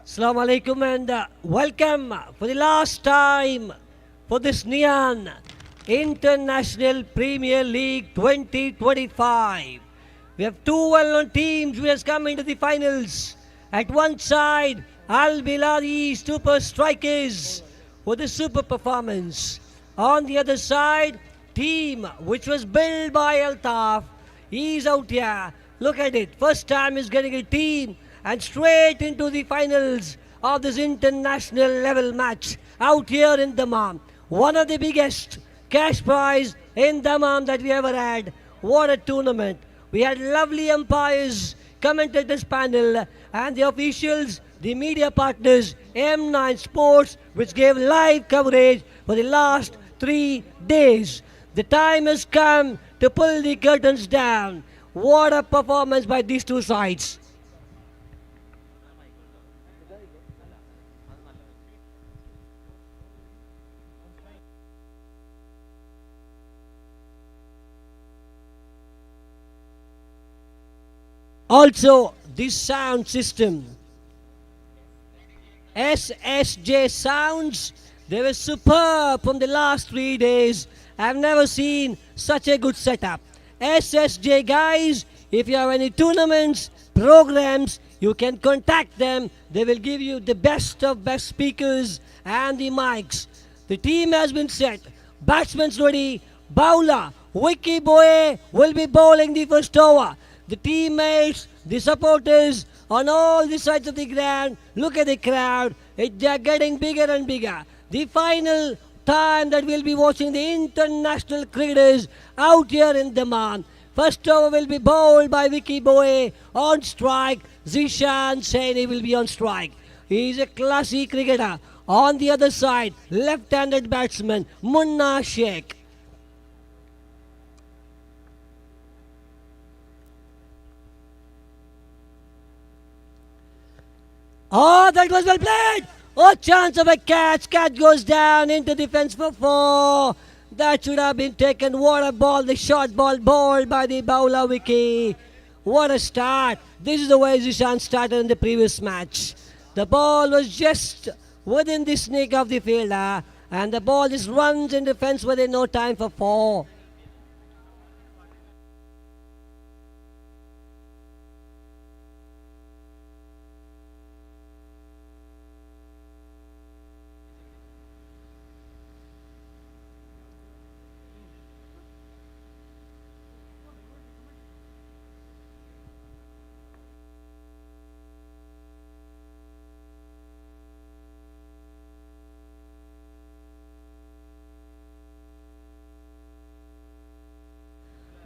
Assalamu alaikum and welcome for the last time for this Neon International Premier League 2025. We have two well-known teams who has come into the finals. At one side, Al Biladi Super Strikers with a super performance. On the other side, team which was built by Altaf. He's out here. Look at it. First time he's getting a team and straight into the finals of this international level match out here in Dammam. One of the biggest cash prize in Dammam that we ever had. What a tournament. We had lovely umpires, commentators panel, and the officials, the media partners, M9 Sports, which gave live coverage for the last 3 days. The time has come to pull the curtains down. What a performance by these two sides. Also, this sound system, SSJ sounds, they were superb from the last 3 days. I've never seen such a good setup. SSJ guys, if you have any tournaments, programs, you can contact them. They will give you the best of best speakers and the mics. The team has been set. Batsman's ready. Bowler, Vicky Boye will be bowling the first over. The teammates, the supporters on all the sides of the ground. Look at the crowd. They are getting bigger and bigger. The final time that we'll be watching the international cricketers out here in Dammam. First over will be bowled by Vicky Boye. On strike, Zishan Saini will be on strike. He is a classy cricketer. On the other side, left-handed batsman Munna Sheikh. Oh, that was well played. Oh, chance of a catch. Catch goes down into defense for 4. That should have been taken. What a ball. The short ball bowled by the bowler Vicky. What a start. This is the way Zishan started in the previous match. The ball was just within the sneak of the fielder. And the ball just runs in defense within no time for 4.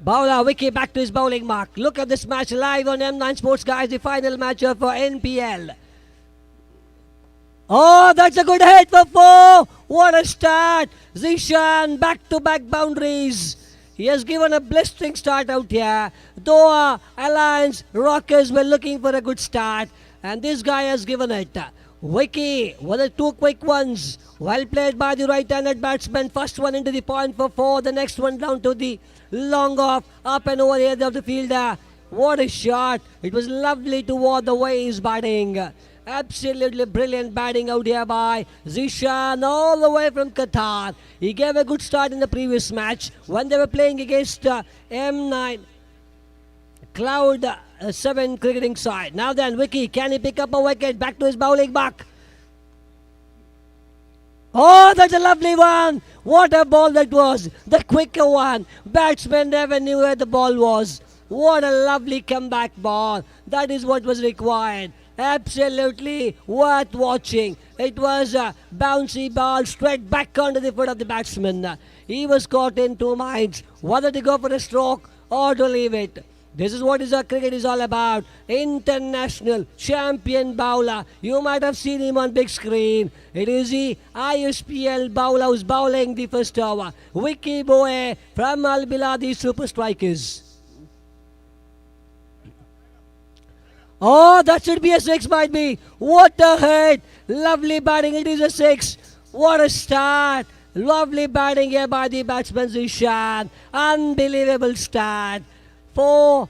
Bowler Vicky back to his bowling mark. Look at this match live on M9 Sports, guys. The final matchup for NPL. Oh, that's a good hit for 4. What a start. Zishan back-to-back boundaries. He has given a blistering start out here. Doha, Alliance, Rockers were looking for a good start. And this guy has given it. Vicky with the 2 quick ones. Well played by the right-handed batsman. First one into the point for 4. The next one down to the long off. Up and over the head of the fielder. What a shot. It was lovely to watch the way he's batting. Absolutely brilliant batting out here by Zishan all the way from Qatar. He gave a good start in the previous match when they were playing against M9 Cloud 7 cricketing side. Now then, Vicky, can he pick up a wicket? Back to his bowling mark. Oh, that's a lovely one. What a ball that was. The quicker one. Batsman never knew where the ball was. What a lovely comeback ball. That is what was required. Absolutely worth watching. It was a bouncy ball straight back onto the foot of the batsman. He was caught in 2 minds whether to go for a stroke or to leave it. This is what cricket is all about. International champion bowler. You might have seen him on big screen. It is the ISPL bowler who's bowling the first over. Vicky Boye from Al Biladi Super Strikers. Oh, that should be a 6, might be. What a hit. Lovely batting. It is a 6. What a start. Lovely batting here by the batsman Zishan. Unbelievable start. 4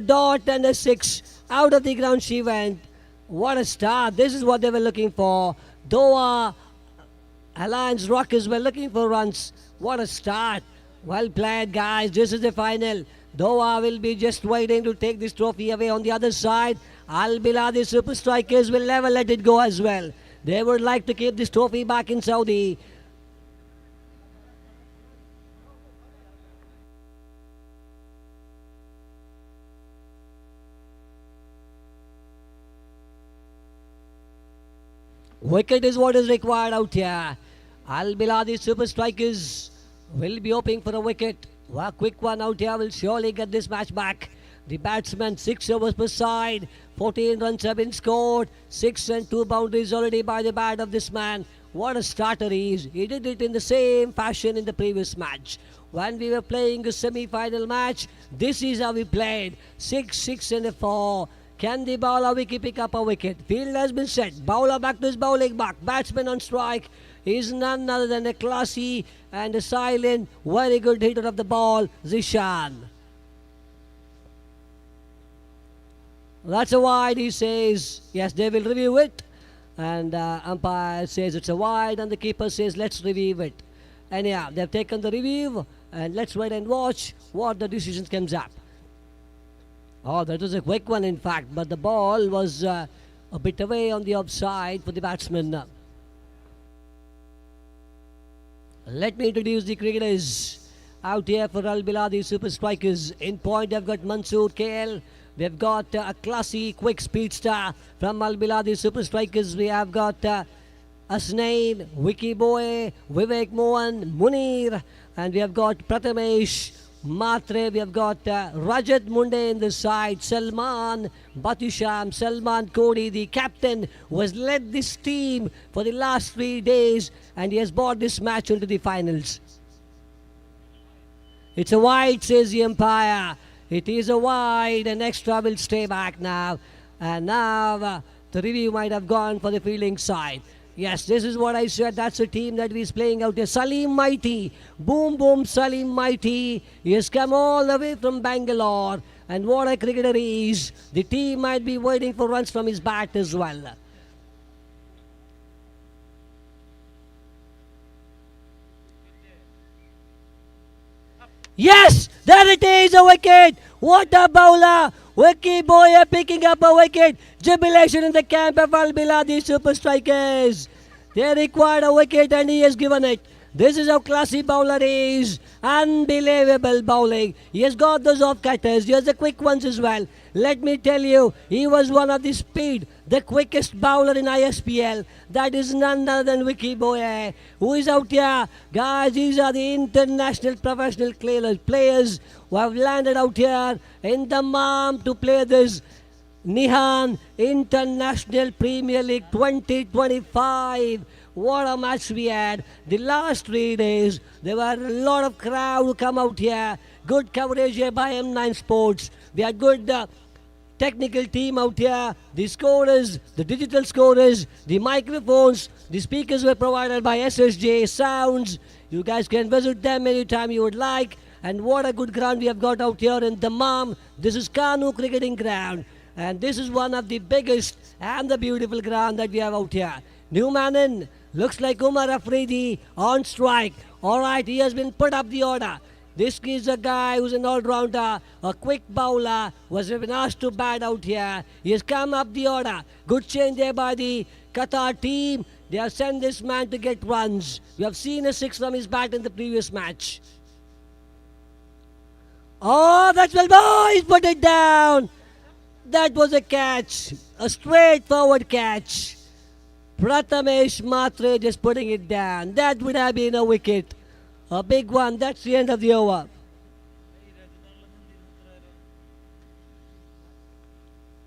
dot and a 6. Out of the ground she went. What a start. This is what they were looking for. Doha Alliance Rockers were looking for runs. What a start. Well played, guys. This is the final. Doha will be just waiting to take this trophy away on the other side. Al Biladi Super Strikers will never let it go as well. They would like to keep this trophy back in Saudi. Wicket is what is required out here. Al Biladi Super Strikers will be hoping for a wicket. A quick one out here will surely get this match back. The batsman 6 overs per side. 14 runs have been scored. 6 and 2 boundaries already by the bat of this man. What a starter he is. He did it in the same fashion in the previous match. When we were playing a semi-final match, this is how we played. 6, 6 and a 4. Can the bowler Wiki pick up a wicket? Field has been set. Bowler back to his bowling mark. Batsman on strike. Is none other than a classy and a silent, very good hitter of the ball, Zishan. That's a wide, he says. Yes, they will review it. And umpire says it's a wide and the keeper says let's review it. And yeah, they've taken the review and let's wait and watch what the decision comes up. Oh, that was a quick one in fact, but the ball was a bit away on the offside for the batsman. Let me introduce the cricketers out here for Al Biladi Super Strikers. In point, they've got Mansoor KL. We've got a classy, quick speedster from Al Biladi Super Strikers. We have got Asnain, Vicky Boy, Vivek Mohan, Munir, and we have got Prathamesh Matre. We have got Rajat Munde in the side, Salman Batisham, Salman Kodi, the captain, who has led this team for the last 3 days, and he has brought this match into the finals. It's a wide, says the umpire. It is a wide, and extra will stay back now. And now the review might have gone for the fielding side. Yes, this is what I said. That's a team that is playing out here. Salim Mighty. Boom, boom, Salim Mighty. He has come all the way from Bangalore. And what a cricketer he is. The team might be waiting for runs from his bat as well. Yes, there it is, a wicket. What a bowler. Vicky Boy picking up a wicket. Jubilation in the camp of Al Biladi Super Strikers. They required a wicket and he has given it. This is how classy bowler is. Unbelievable bowling. He has got those off-cutters. He has the quick ones as well. Let me tell you, he was one of the speed, the quickest bowler in ISPL. That is none other than Vicky Boy. Who is out here? Guys, these are the international professional players who have landed out here in Dammam to play this Nihan International Premier League 2025. What a match we had. The last 3 days, there were a lot of crowd who come out here. Good coverage here by M9 Sports. We had good technical team out here. The scorers, the digital scorers, the microphones, the speakers were provided by SSJ Sounds. You guys can visit them anytime you would like. And what a good ground we have got out here in Dammam. This is Kanu Cricketing Ground. And this is one of the biggest and the beautiful ground that we have out here. New man in. Looks like Umar Afridi on strike. Alright, he has been put up the order. This is a guy who's an all-rounder, a quick bowler, who has been asked to bat out here. He has come up the order. Good change there by the Qatar team. They have sent this man to get runs. We have seen a 6 from his bat in the previous match. Oh, that's well, boys, put it down. That was a catch, a straightforward catch. Prathamesh Matre just putting it down. That would have been a wicket. A big one. That's the end of the over.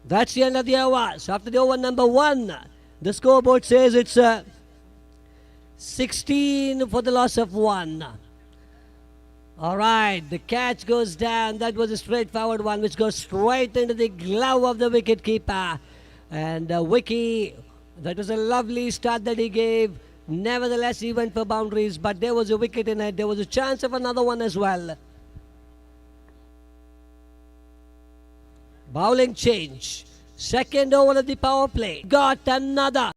That's the end of the over. So after the over number 1, the scoreboard says it's 16 for the loss of 1. All right, the catch goes down. That was a straightforward one which goes straight into the glove of the wicket keeper. And Vicky, that was a lovely start that he gave. Nevertheless, he went for boundaries, but there was a wicket in it. There was a chance of another one as well. Bowling change. Second over of the power play. Got another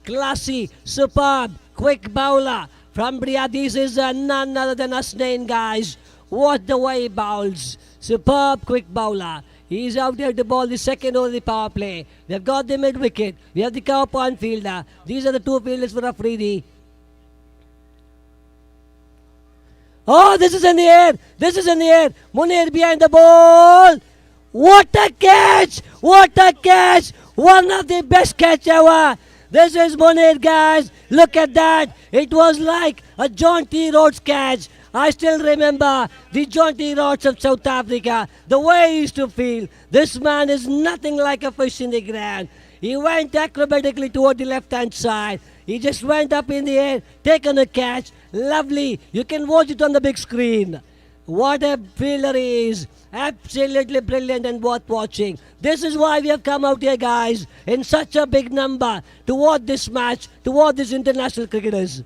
classy, superb, quick bowler from Bria. This is none other than Hasnain, guys. What the way he bowls. Superb, quick bowler. He's out there to bowl the second over of the power play. We have got the mid-wicket. We have the cover point fielder. These are the two fielders for Afridi. Oh, this is in the air. This is in the air. Munir behind the ball. What a catch! What a catch! One of the best catch ever. This is Munir, guys. Look at that. It was like a John T. Rhodes catch. I still remember the John T. Rhodes of South Africa. The way he used to feel. This man is nothing like a fish in the ground. He went acrobatically toward the left-hand side. He just went up in the air, taken a catch. Lovely. You can watch it on the big screen. What a fielder he is. Absolutely brilliant and worth watching. This is why we have come out here, guys, in such a big number to watch this match, to watch these international cricketers.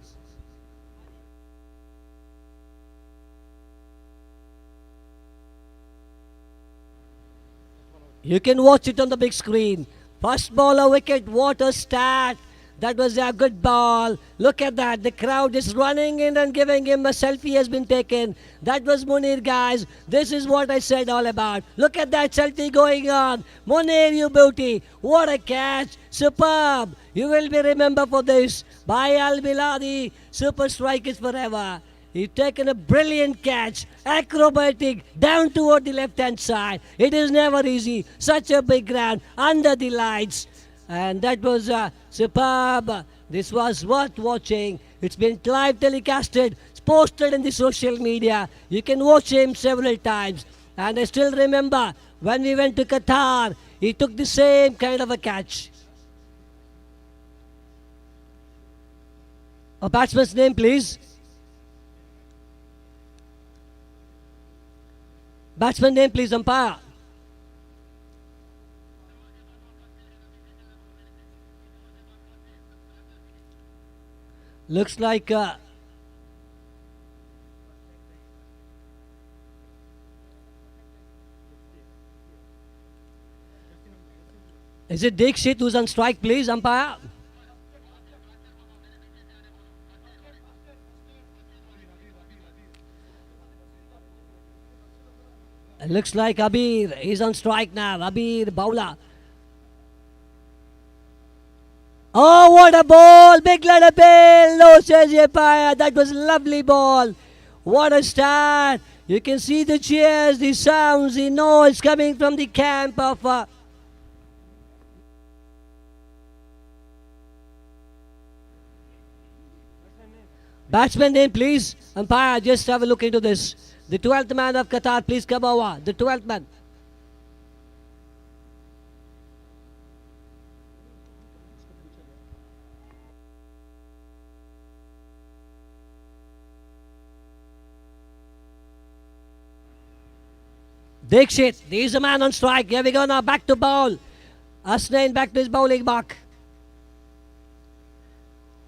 You can watch it on the big screen. First bowler wicket, what a start. That was a good ball. Look at that. The crowd is running in and giving him a selfie has been taken. That was Munir, guys. This is what I said all about. Look at that selfie going on. Munir, you beauty. What a catch. Superb. You will be remembered for this by Al Biladi. Super strikers forever. He's taken a brilliant catch, acrobatic, down toward the left-hand side. It is never easy. Such a big ground, under the lights. And that was superb. This was worth watching. It's been live telecasted. It's posted in the social media. You can watch him several times. And I still remember when we went to Qatar, he took the same kind of a catch. A batsman's name, please. Batsman name, please, umpire. Looks like is it Dixit who's on strike, please, umpire? It looks like Abir is on strike now. Abir bowler. Oh, what a ball! Big letter bill! No, says the umpire. That was a lovely ball. What a start! You can see the cheers, the sounds, the noise coming from the camp of batsman name, please. Umpire, just have a look into this. The 12th man of Qatar, please come over. The 12th man. Dixit, he's a man on strike. Here we go now, back to bowl. Hasnain back to his bowling mark.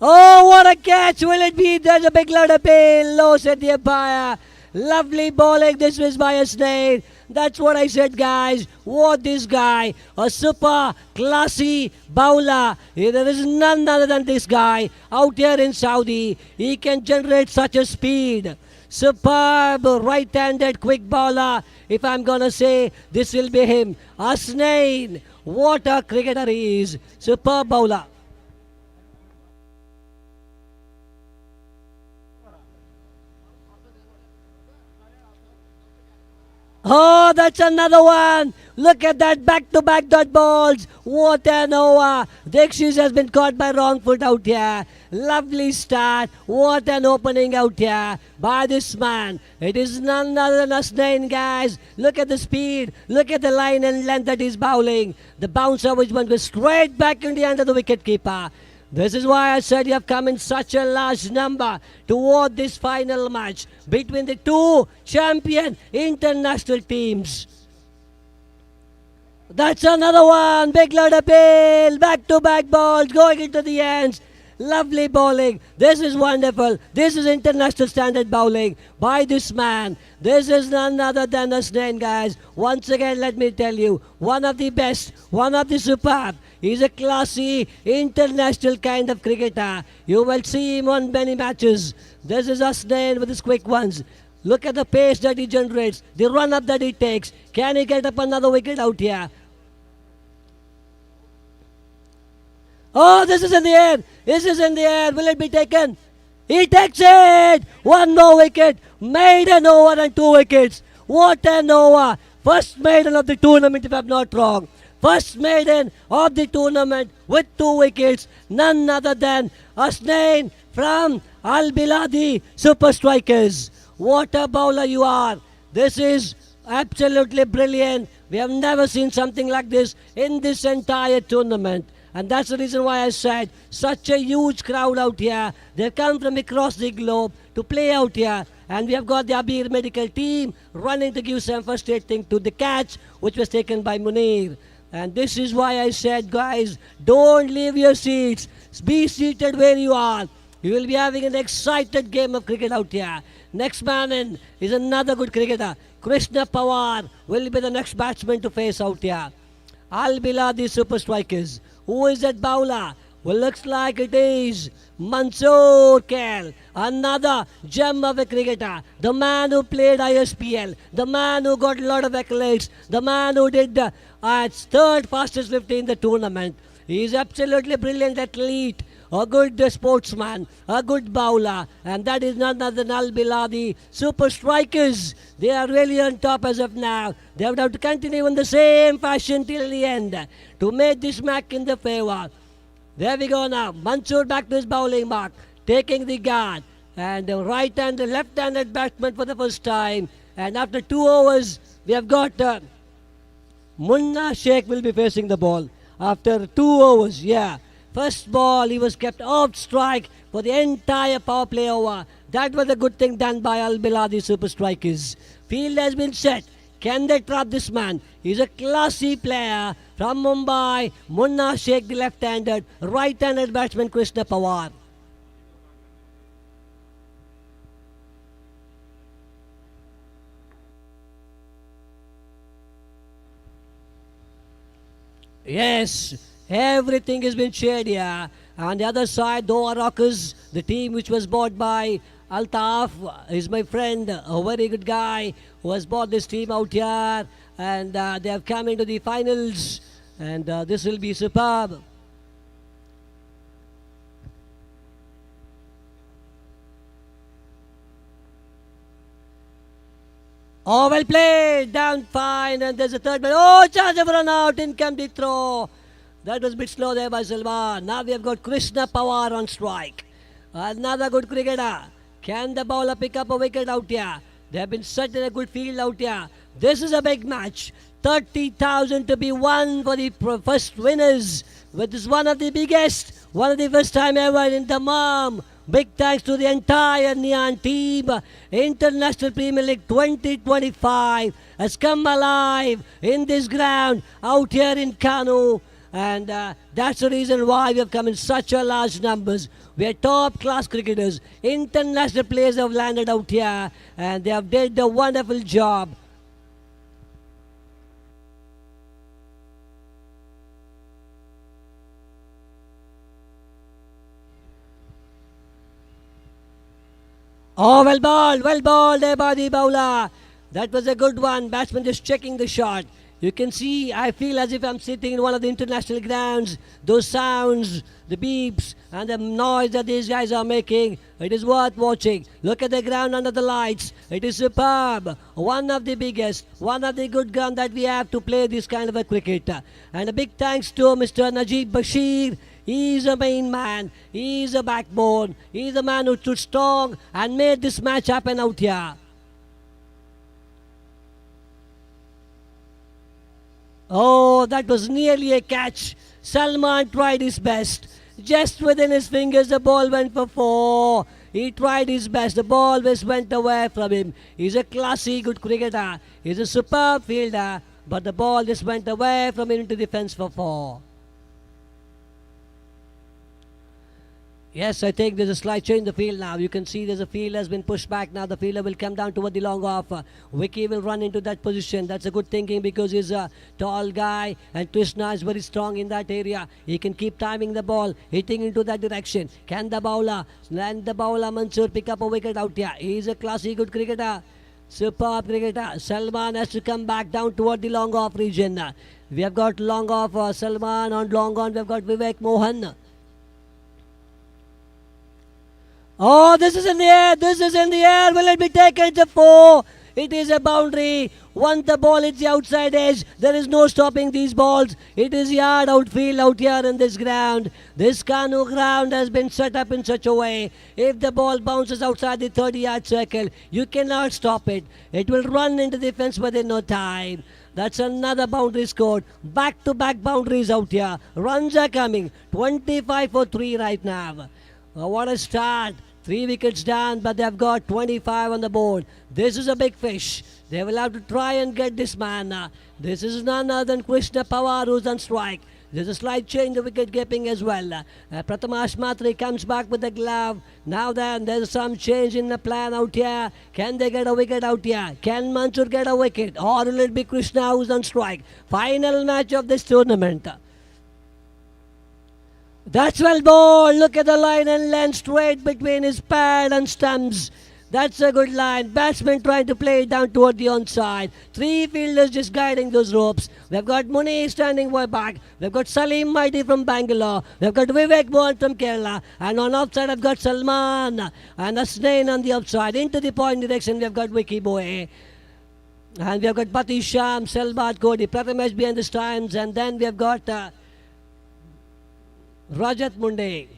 Oh, what a catch! Will it be? There's a big load of pain. Low, said the umpire. Lovely bowling. This was by Hasnain. That's what I said, guys. What this guy, a super classy bowler. There is none other than this guy out here in Saudi. He can generate such a speed. Superb right-handed quick bowler. If I'm gonna say, this will be him. Hasnain. What a cricketer he is. Superb bowler. Oh, that's another one. Look at that back-to-back dot balls. What an over. Dixit has been caught by wrong foot out here. Lovely start. What an opening out here by this man. It is none other than Hasnain, guys. Look at the speed. Look at the line and length that he's bowling. The bouncer which one goes straight back in the hand of the wicket-keeper. This is why I said you have come in such a large number toward this final match between the two champion international teams. That's another one. Big load of bill. Back-to-back balls going into the ends. Lovely bowling. This is wonderful. This is international standard bowling by this man. This is none other than Hasnain, guys. Once again, let me tell you, one of the best, one of the superb. He's a classy, international kind of cricketer. You will see him on many matches. This is Hasnain with his quick ones. Look at the pace that he generates, the run-up that he takes. Can he get up another wicket out here? Oh, this is in the air. This is in the air. Will it be taken? He takes it. One more wicket. Maiden over and 2 wickets. What an over. First maiden of the tournament, if I'm not wrong. First maiden of the tournament with 2 wickets. None other than Hasnain from Al Biladi Super Strikers. What a bowler you are. This is absolutely brilliant. We have never seen something like this in this entire tournament. And that's the reason why I said such a huge crowd out here. They've come from across the globe to play out here. And we have got the Abir medical team running to give some first aid thing to the catch, which was taken by Munir. And this is why I said, guys, don't leave your seats. Be seated where you are. You will be having an excited game of cricket out here. Next man in is another good cricketer. Krishna Pawar will be the next batsman to face out here. Al Biladi Super Strikers. Who is that bowler? Well, looks like it is Mansoor Khail, another gem of a cricketer. The man who played ISPL, the man who got a lot of accolades, the man who did its 3rd fastest 50 in the tournament. He is absolutely brilliant athlete, a good sportsman, a good bowler, and that is none other than Al Biladi Super Strikers. They are really on top as of now. They have to continue in the same fashion till the end to make this match in the favour. There we go now. Mansoor back to his bowling mark, taking the guard. And the right-handed, left-handed batsman for the first time. And after 2 overs, we have got Munna Sheikh will be facing the ball. After 2 overs, yeah. First ball, he was kept off strike for the entire power play over. That was a good thing done by Al Biladi Super Strikers. Field has been set. Can they trap this man? He's a classy player from Mumbai. Munna Sheikh, the left-handed, right-handed batsman Krishna Pawar. Yes, everything has been shared here. On the other side, Doha Rockers, the team which was bought by Altaf, is my friend, a very good guy who has bought this team out here. And they have come into the finals. And this will be superb. Oh, well played. Down fine. And there's a third man. Oh, chance of run out. In come the throw. That was a bit slow there by Salman. Now we have got Krishna Pawar on strike. Another good cricketer. Can the bowler pick up a wicket out here? They have been set in a good field out here. This is a big match. 30,000 to be won for the first winners. Which is one of the biggest. One of the first time ever in Dammam. Big thanks to the entire Nian team. International Premier League 2025 has come alive in this ground out here in Kano. And that's the reason why we have come in such a large numbers. We are top class cricketers. International players have landed out here and they have did a wonderful job. Oh, well bowled there by the bowler. That was a good one. Batsman just checking the shot. You can see, I feel as if I'm sitting in one of the international grounds. Those sounds, the beeps, and the noise that these guys are making, it is worth watching. Look at the ground under the lights. It is superb. One of the biggest, one of the good ground that we have to play this kind of a cricket. And a big thanks to Mr. Najib Bashir. He's a main man. He's a backbone. He's the man who stood strong and made this match happen out here. Oh, that was nearly a catch. Salman tried his best. Just within his fingers, the ball went for 4. He tried his best. The ball just went away from him. He's a classy, good cricketer. He's a superb fielder. But the ball just went away from him into the fence for 4. Yes, I think there's a slight change in the field now. You can see there's a field has been pushed back now. The fielder will come down toward the long off. Vicky will run into that position. That's a good thinking because he's a tall guy and Krishna is very strong in that area. He can keep timing the ball, hitting into that direction. Can the bowler Mansoor pick up a wicket out here? He's a classy good cricketer. Superb cricketer. Salman has to come back down toward the long off region. We have got long off Salman on long on. We have got Vivek Mohan. Oh, this is in the air. This is in the air. Will it be taken? It's a 4. It is a boundary. Once the ball hits the outside edge, there is no stopping these balls. It is yard outfield out here in this ground. This Kanu ground has been set up in such a way. If the ball bounces outside the 30-yard circle, you cannot stop it. It will run into the fence within no time. That's another boundary scored. Back-to-back boundaries out here. Runs are coming. 25 for 3 right now. What a start. 3 wickets down, but they've got 25 on the board. This is a big fish. They will have to try and get this man. This is none other than Krishna Pawar who's on strike. There's a slight change of wicket keeping as well. Prathamesh Mhatre comes back with the glove. Now then, there's some change in the plan out here. Can they get a wicket out here? Can Mansoor get a wicket? Or will it be Krishna who's on strike? Final match of this tournament. That's well ball. Look at the line and length straight between his pad and stumps. That's a good line. Batsman trying to play it down toward the onside. 3 fielders just guiding those ropes. We've got Muni standing way back. We've got Salim Mighty from Bangalore. We've got Vivek Mohan from Kerala. And on offside I've got Salman and Hasnain on the outside. Into the point direction we've got Vicky Boy. And we've got Bati Sham, Selbad Kodi, Prathamesh behind the stands. And then we've got Rajat Munde.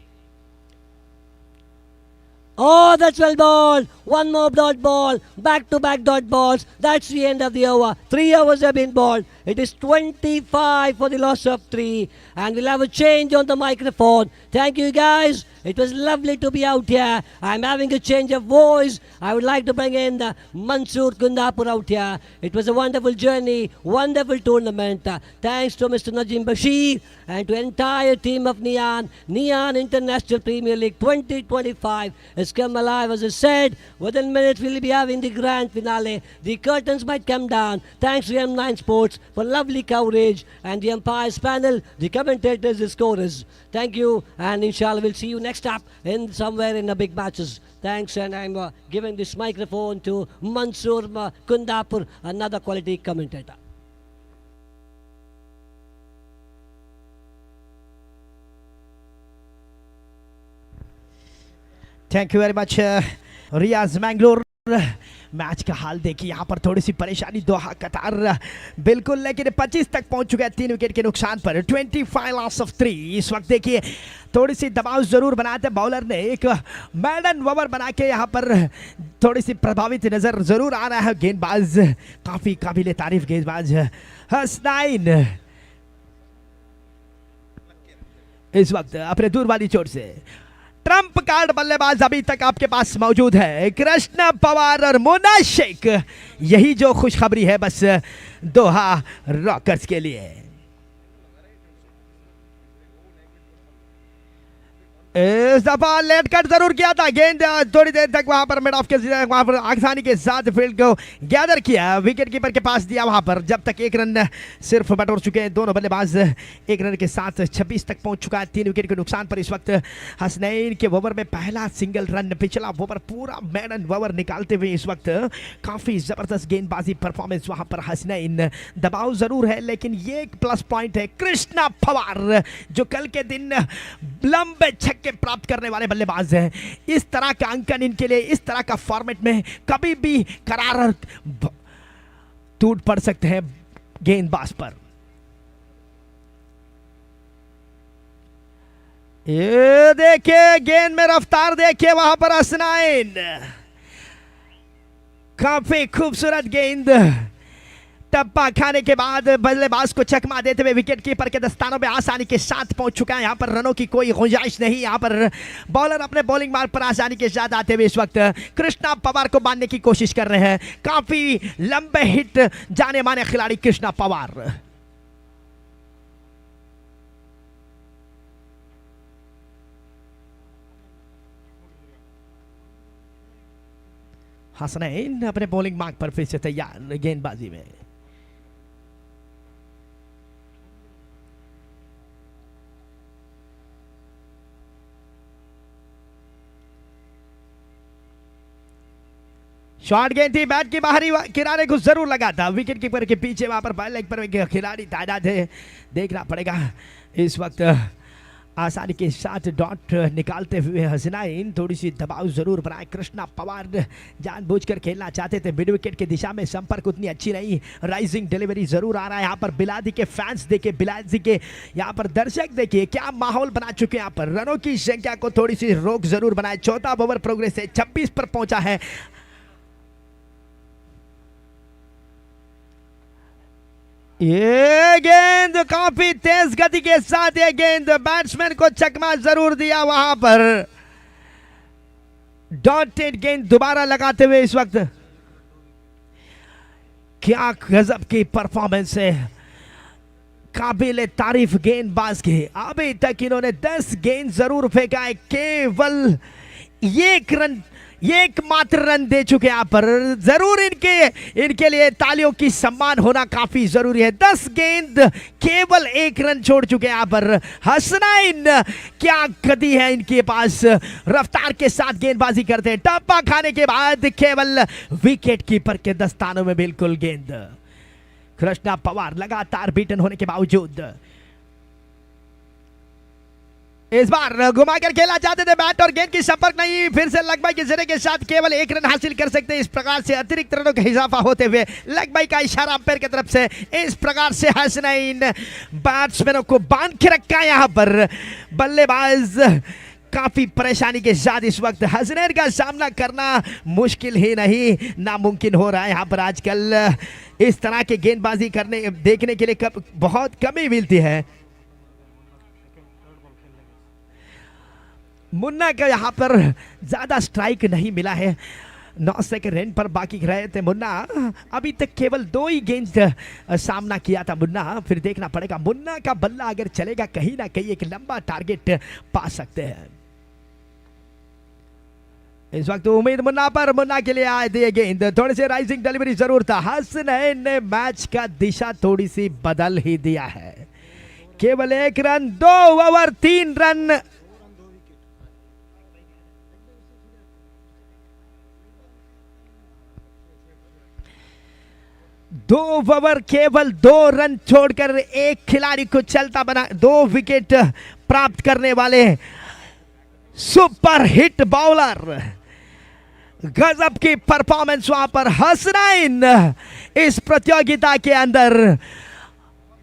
Oh, that's well ball. One more dot ball. Back-to-back dot balls. That's the end of the over. 3 overs have been balled. It is 25 for the loss of 3. And we'll have a change on the microphone. Thank you, guys. It was lovely to be out here. I'm having a change of voice. I would like to bring in Mansoor Kundapur out here. It was a wonderful journey, wonderful tournament. Thanks to Mr. Najim Bashir and to the entire team of Neon. Neon International Premier League 2025 has come alive, as I said. Within minutes, we'll be having the grand finale. The curtains might come down. Thanks to M9 Sports for lovely coverage and the umpires panel, the commentators, the scorers. Thank you, and inshallah we'll see you next up in somewhere in the big matches. Thanks, and I'm giving this microphone to Mansoor Kundapur, another quality commentator. Thank you very much Riyaz Mangalore. Match का हाल देखिए, यहाँ पर थोड़ी सी परेशानी दोहा कतार बिल्कुल, लेकिन 25 तक पहुंच चुके हैं 3 विकेट के नुकसान पर। 25 लॉस ऑफ 3। इस वक्त देखिए थोड़ी सी दबाव जरूर बनाते बॉलर ने, एक मैडन ओवर बना के यहाँ पर थोड़ी सी प्रभावित नजर जरूर आ रहा है गेंदबाज, काफी काबिल तारीफ गेंदबाज हसनैन। इस वक्त अपने दूर वाली चोट से ट्रम्प कार्ड बल्लेबाज अभी तक आपके पास मौजूद है, कृष्णा पवार और मुन्ना शेख। यही जो खुशखबरी है बस दोहा रॉकर्स के लिए। इस दफा लेट कट जरूर किया था, गेंद थोड़ी देर तक वहां पर मिड ऑफ के वहां पर आसानी के साथ फील्ड को गैदर किया, विकेट कीपर के पास दिया वहां पर। जब तक 1 रन सिर्फ बटोर चुके हैं दोनों बल्लेबाज, 1 रन के साथ 26 तक पहुंच चुका है 3 विकेट के नुकसान पर। इस वक्त हसनैन के ओवर में पहला सिंगल रन, पिछला ओवर पूरा मैडन ओवर निकालते हुए इस वक्त काफी जबरदस्त गेंदबाजी परफॉर्मेंस वहां पर हसनैन। दबाव जरूर है लेकिन ये एक प्लस पॉइंट है कृष्णा पवार जो कल के दिन लंबे छक्के प्राप्त करने वाले बल्लेबाज हैं। इस तरह का अंकन इनके लिए इस तरह का फॉर्मेट में कभी भी करार टूट पड़ सकते हैं गेंदबाज पर। ये देखिए गेंद में रफ्तार देखिए वहां पर हसनैन, काफी खूबसूरत गेंद। टप्पा खाने के बाद बल्लेबाज को चकमा देते हुए विकेट कीपर के दस्तानों में आसानी के साथ पहुंच चुका है। यहाँ पर रनों की कोई गुंजाइश नहीं। यहाँ पर बॉलर अपने बॉलिंग मार्ग पर आसानी के साथ आते हुए इस वक्त कृष्णा पवार को बांधने की कोशिश कर रहे हैं। काफी लंबे हिट जाने माने खिलाड़ी कृष्णा पवार। हसनैन अपने बॉलिंग मार्क पर फिर से तैयार गेंदबाजी में। शॉर्ट गेंद थी, बैट की बाहरी किनारे को जरूर लगा था, विकेट कीपर के पीछे वहां पर बाई लेग पर एक खिलाड़ी तादाद है, देखना पड़ेगा। इस वक्त आसानी के साथ डॉट निकालते हुए हसनैन थोड़ी सी दबाव जरूर बनाए। कृष्णा पवार जानबूझकर खेलना चाहते थे, मिड विकेट की दिशा में संपर्क उतनी अच्छी नहीं। राइजिंग डिलीवरी जरूर आ रहा है यहाँ पर। बिलादी के फैंस देखिए, बिलादी के यहाँ पर दर्शक देखिए क्या माहौल बना चुके हैं यहाँ पर। रनों की संख्या को थोड़ी सी रोक जरूर बनाए। चौथा ओवर प्रोग्रेस से 26 पर पहुंचा है। ये गेंद काफी तेज गति के साथ, ये गेंद बैट्समैन को चकमा जरूर दिया वहां पर। डॉटेड गेंद दोबारा लगाते हुए इस वक्त क्या गजब की परफॉर्मेंस है, काबिल तारीफ गेंदबाज की। अभी तक इन्होंने 10 गेंद जरूर फेंका है, केवल एकमात्र रन दे चुके यहाँ पर। जरूर इनके लिए तालियों की सम्मान होना काफी जरूरी है। 10 गेंद केवल 1 रन छोड़ चुके यहाँ पर। हसनैन क्या गति है इनके पास, रफ्तार के साथ गेंदबाजी करते हैं। टप्पा खाने के बाद केवल विकेट कीपर के दस्तानों में बिल्कुल गेंद। कृष्णा पवार लगातार बीटन होने के बावजूद इस बार घुमाकर खेलना चाहते थे, बैट और गेंद की संपर्क नहीं। फिर से लगबाई के जरिए के साथ केवल 1 रन हासिल कर सकते हैं। इस प्रकार से अतिरिक्त रनों का इजाफा होते हुए लगबाई का इशारा अंपायर की तरफ से। इस प्रकार से हसनैन बैट्समैनों को बांध के रखा है यहाँ पर। बल्लेबाज काफी परेशानी के साथ इस वक्त हसनैन का सामना करना मुश्किल ही नहीं, नामुमकिन हो रहा है यहाँ पर। आजकल इस तरह के गेंदबाजी देखने के लिए बहुत कमी मिलती है। मुन्ना का यहाँ पर ज्यादा स्ट्राइक नहीं मिला है, 9 सेकंड रन पर बाकी रहे थे मुन्ना। अभी तक केवल 2 ही गेंद सामना किया था मुन्ना। फिर देखना पड़ेगा मुन्ना का बल्ला अगर चलेगा कहीं ना कहीं एक लंबा टारगेट पा सकते हैं। इस वक्त उम्मीद मुन्ना पर, मुन्ना के लिए आए थे गेंद। थोड़ी सी राइजिंग डिलीवरी जरूर था। हसनैन ने मैच का दिशा थोड़ी सी बदल ही दिया है। केवल 1 रन, 2 ओवर 3 रन। दो ओवर केवल 2 रन छोड़कर एक खिलाड़ी को चलता बना 2 विकेट प्राप्त करने वाले सुपर हिट बॉलर। गजब की परफॉर्मेंस वहां पर हसनैन इस प्रतियोगिता के अंदर।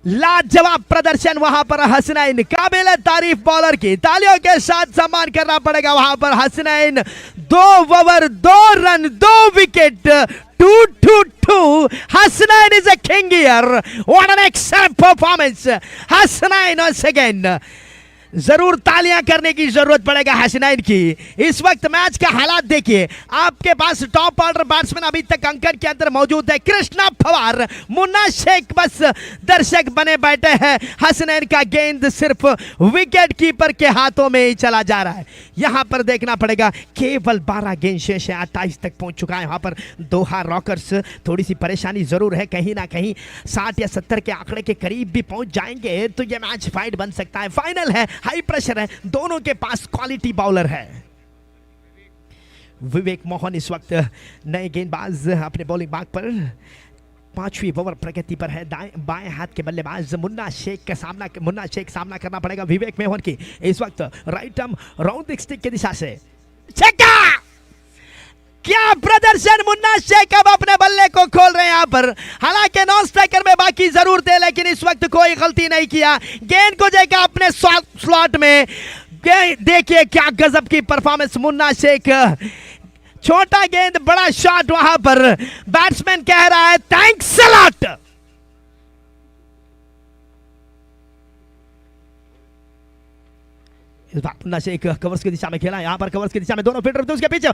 लाजवाब प्रदर्शन वहां पर हसनैन, काबिल तारीफ बॉलर की। तालियों के साथ सम्मान करना पड़ेगा वहां पर। Hasnain 2 over 2 run 2 wicket 2-2-2. Hasnain is a king here. What an excellent performance. Hasnain once again. जरूर तालियां करने की जरूरत पड़ेगा हसनैन की। इस वक्त मैच का हालात देखिए, आपके पास टॉप ऑर्डर बैट्समैन अभी तक अंकड़ के अंदर मौजूद है। कृष्णा पवार, मुन्ना शेख बस दर्शक बने बैठे हैं। हसनैन का गेंद सिर्फ विकेट कीपर के हाथों में ही चला जा रहा है। यहां पर देखना पड़ेगा, केवल 12 गेंद शेष है, 28 तक पहुंच चुका है। वहां पर दोहा रॉकर्स थोड़ी सी परेशानी जरूर है, कहीं ना कहीं 60 या 70 के आंकड़े के करीब भी पहुंच जाएंगे तो यह मैच फाइट बन सकता है। फाइनल है, हाई प्रेशर है, दोनों के पास क्वालिटी बॉलर है। विवेक मोहन इस वक्त नए गेंदबाज अपने बॉलिंग मार्ग पर 5वीं ओवर प्रगति पर है। बाएं हाथ के बल्लेबाज मुन्ना शेख सामना करना पड़ेगा विवेक मोहन की। इस वक्त राइट आर्म राउंड स्टिक की दिशा से छक्का। क्या प्रदर्शन, मुन्ना शेख अब अपने बल्ले को खोल रहे हैं यहां पर। हालांकि नॉन स्ट्राइकर में बाकी जरूर थे, लेकिन इस वक्त कोई गलती नहीं किया। गेंद को जाएगा अपने स्लॉट में। देखिए क्या गजब की परफॉर्मेंस मुन्ना शेख। छोटा गेंद, बड़ा शॉट वहां पर। बैट्समैन कह रहा है थैंक्स अ लॉट। इस बार मुन्ना शेख कवर्स की दिशा में खेला, यहाँ पर कवर्स की दिशा में दोनों फील्डर थे उसके पीछे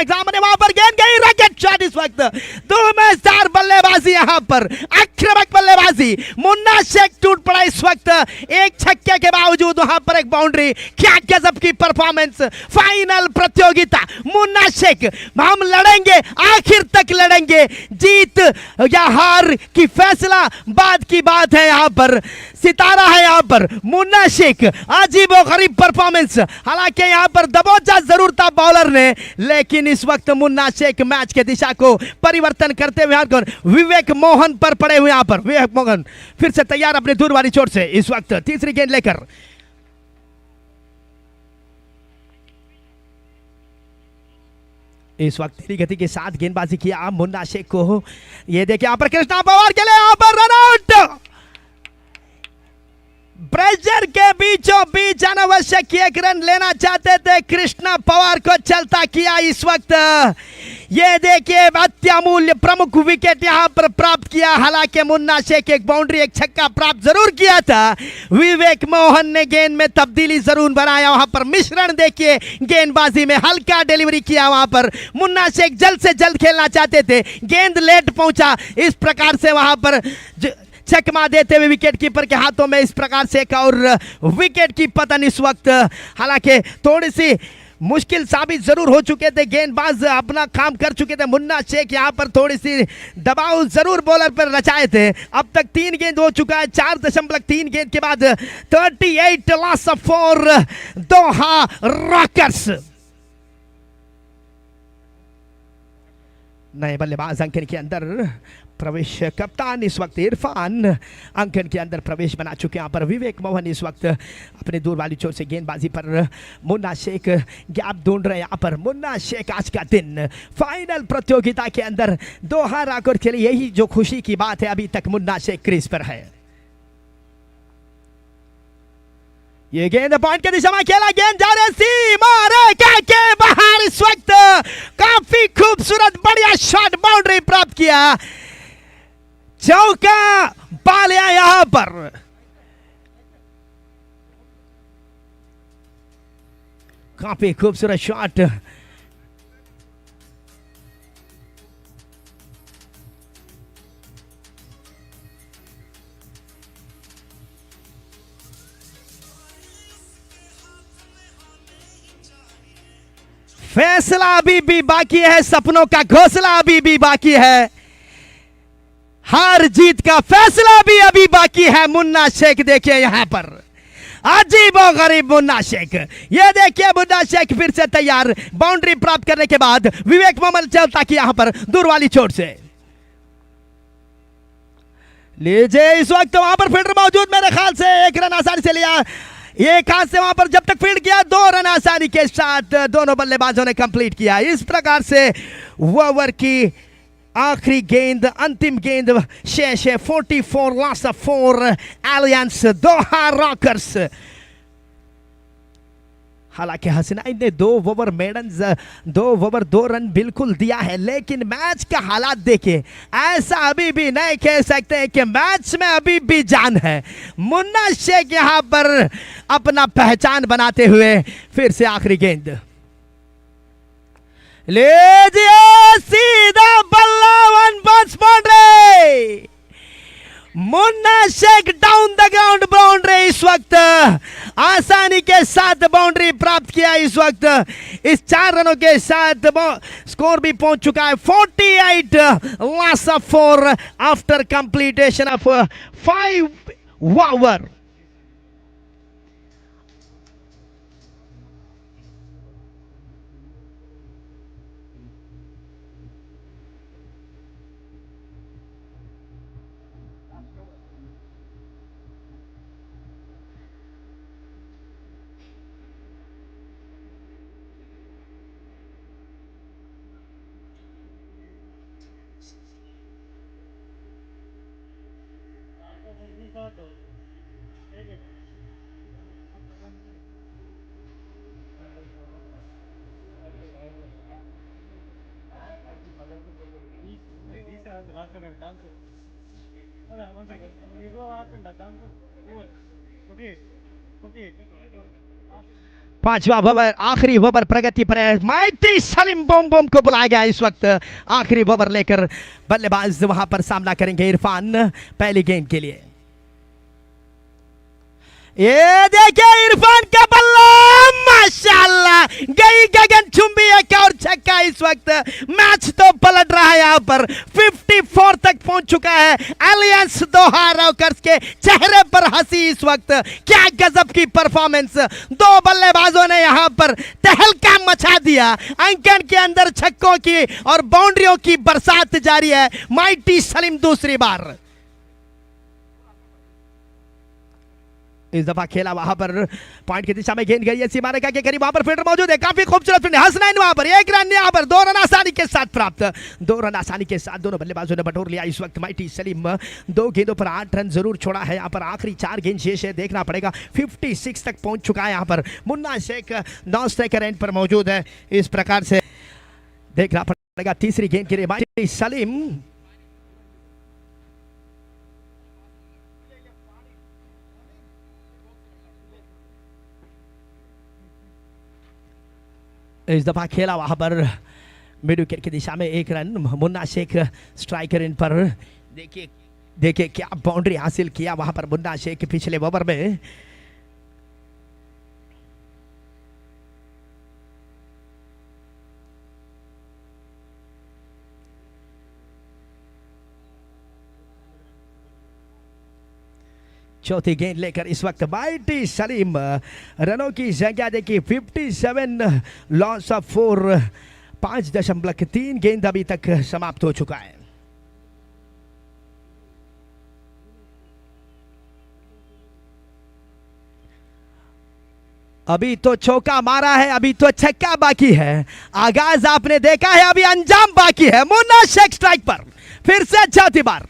सामने, वहां पर गेंद गई, रॉकेट शॉट इस वक्त धूमेदार बल्लेबाजी, यहाँ पर आक्रामक बल्लेबाजी, मुन्ना शेख टूट पड़ा इस वक्त एक छक्के के बावजूद, वहां पर एक बाउंड्री, क्या गजब की परफॉर्मेंस, फाइनल प्रतियोगिता, मुन्ना शेख, हम लड़ेंगे आखिर तक लड़ेंगे, जीत या हार की फैसला बाद की बात है, यहाँ पर सितारा है, यहाँ पर मुन्ना शेख, अजीबोगरीब परफॉर्मेंस, हालांकि यहाँ पर दबोचा जरूर था बॉलर ने, लेकिन इस वक्त मुन्ना शेख मैच के दिशा को परिवर्तन करते हुए विवेक मोहन पर पड़े हुए, यहाँ पर विवेक मोहन फिर से तैयार अपने दूर वाली चोट से, इस वक्त तीसरी गेंद लेकर इस वक्त तेरी गति के साथ गेंदबाजी किया मुन्ना शेख को, ये देखिए यहाँ पर कृष्णा पवार के लिए, यहाँ पर रन आउट, प्रेशर के बीचों बीच अनावश्यक एक रन लेना चाहते थे, कृष्णा पवार को चलता किया इस वक्त, ये देखिए अत्यामूल्य प्रमुख विकेट यहां पर प्राप्त किया, हालांकि मुन्ना शेख एक बाउंड्री एक छक्का प्राप्त जरूर किया था, विवेक मोहन ने गेंद में तब्दीली जरूर बनाया, वहां पर मिश्रण देखिए, गेंदबाजी में हल्का डिलीवरी किया, वहां पर मुन्ना शेख जल्द से जल्द खेलना चाहते थे, गेंद लेट पहुंचा, इस प्रकार से वहां पर चकमा देते हुए विकेट कीपर के हाथों में इस प्रकार से एक और विकेट की पतन इस वक्त, हालांकि थोड़ी सी मुश्किल साबित जरूर हो चुके थे, गेंदबाज अपना काम कर चुके थे, मुन्ना शेख यहां पर थोड़ी सी दबाव जरूर बॉलर पर रचाए थे, अब तक 3 गेंद हो चुका है, 4.3 गेंद के बाद 38 लॉस फॉर दोहा रॉकर्स, नए बल्लेबाज अंकन के अंदर प्रवेश, कप्तान इस वक्त इरफान अंकन के अंदर प्रवेश बना चुके, यहाँ पर विवेक मोहन इस वक्त अपने दूर वाली चोट से गेंदबाजी पर मुन्ना शेख गैप ढूंढ रहे, यहाँ पर मुन्ना शेख आज का दिन फाइनल प्रतियोगिता के अंदर दोहा रॉकर के लिए यही जो खुशी की बात है, अभी तक मुन्ना शेख क्रीज पर है, ये गेंद पॉइंट के दिशा में खेला, गेंद जा रही सीमा रेखा के बाहर, इस वक्त काफी खूबसूरत बढ़िया शॉट, बाउंड्री प्राप्त किया, चौका पा लिया यहां पर, काफी खूबसूरत शॉट, फैसला अभी भी बाकी है, सपनों का घोंसला अभी भी बाकी है, हार जीत का फैसला भी अभी बाकी है, मुन्ना शेख देखिए यहां पर अजीबोगरीब मुन्ना शेख, ये देखिए मुन्ना शेख फिर से तैयार, बाउंड्री प्राप्त करने के बाद विवेक मोहन चलता कि यहां पर दूर वाली चोट से, लीजिए इस वक्त वहां पर फील्डर मौजूद, मेरे ख्याल से एक रन आसानी से लिया, एक हाथ से वहां पर जब तक फील्ड किया, 2 रन आसानी के साथ दोनों बल्लेबाजों ने कंप्लीट किया, इस प्रकार से ओवर की आखिरी गेंद, अंतिम गेंद शेष है, 44 loss for Aliens Doha Rockers, हालांकि हसनैन ने 2 ओवर मेडन 2 ओवर 2 रन बिल्कुल दिया है, लेकिन मैच का हालात देखे ऐसा अभी भी नहीं कह सकते कि मैच में अभी भी जान है, मुन्ना शेख यहां पर अपना पहचान बनाते हुए फिर से आखिरी गेंद, लीजिए सीधा बल्ला, 1 ball boundary, Munna Sheikh down the ground boundary, इस वक्त आसानी के साथ बाउंड्री प्राप्त किया, इस वक्त इस 4 रनों के साथ स्कोर भी पहुंच चुका है 48 loss of 4 after completion of 5 over. पांचवा ओवर, आखिरी ओवर प्रगति पर है। माइटी सलीम बम बम को बुलाया गया इस वक्त। आखिरी ओवर लेकर बल्लेबाज वहां पर सामना करेंगे इरफान पहली गेंद के लिए। ये देखिए इरफान का बल्ला, माशाल्लाह, गई गगनचुंबी एक और छक्का इस वक्त। मैच तो पलट रहा है यहाँ पर, 54 तक पहुंच चुका है। एलियंस दोहा रॉकर्स के चेहरे पर हंसी इस वक्त। क्या गजब की परफॉर्मेंस, दो बल्लेबाजों ने यहाँ पर तहलका मचा दिया। अंकन के अंदर छक्कों की और बाउंड्रियों की बरसात जारी है। माइटी सलीम दूसरी बार इस दफा खेला, वहां पर पॉइंट की दिशा में गेंद गई है सीमा रेखा के करीब। वहां पर फील्डर मौजूद है, काफी खूबसूरत फील्ड। हसनैन वहां पर एक रन, यहां पर 2 रन आसानी के साथ प्राप्त। 2 रन आसानी के साथ दोनों बल्लेबाजों ने बटोर लिया इस वक्त। माइटी सलीम 2 गेंदों पर 8 रन जरूर छोड़ा है। यहाँ पर आखिरी 4 गेंद शेष है, देखना पड़ेगा। 56 तक पहुंच चुका है यहाँ पर। मुन्ना शेख 9 स्ट्राइकर एंड पर मौजूद है। इस प्रकार से देखना पड़ेगा तीसरी गेंद के लिए। माइटी सलीम इस दफा खेला, वहां पर मिड विकेट की दिशा में 1 रन। मुन्ना शेख स्ट्राइकर इन पर। देखिए देखिए क्या बाउंड्री हासिल किया वहां पर मुन्ना शेख पिछले ओवर में। चौथी गेंद लेकर इस वक्त माइटी सलीम रनों की संख्या देखिए 57, लॉस ऑफ 4, 5.3 गेंद अभी तक समाप्त हो चुका है। अभी तो चौका मारा है, अभी तो छक्का बाकी है। आगाज आपने देखा है, अभी अंजाम बाकी है। मुन्ना शेख स्ट्राइक पर फिर से चौथी बार।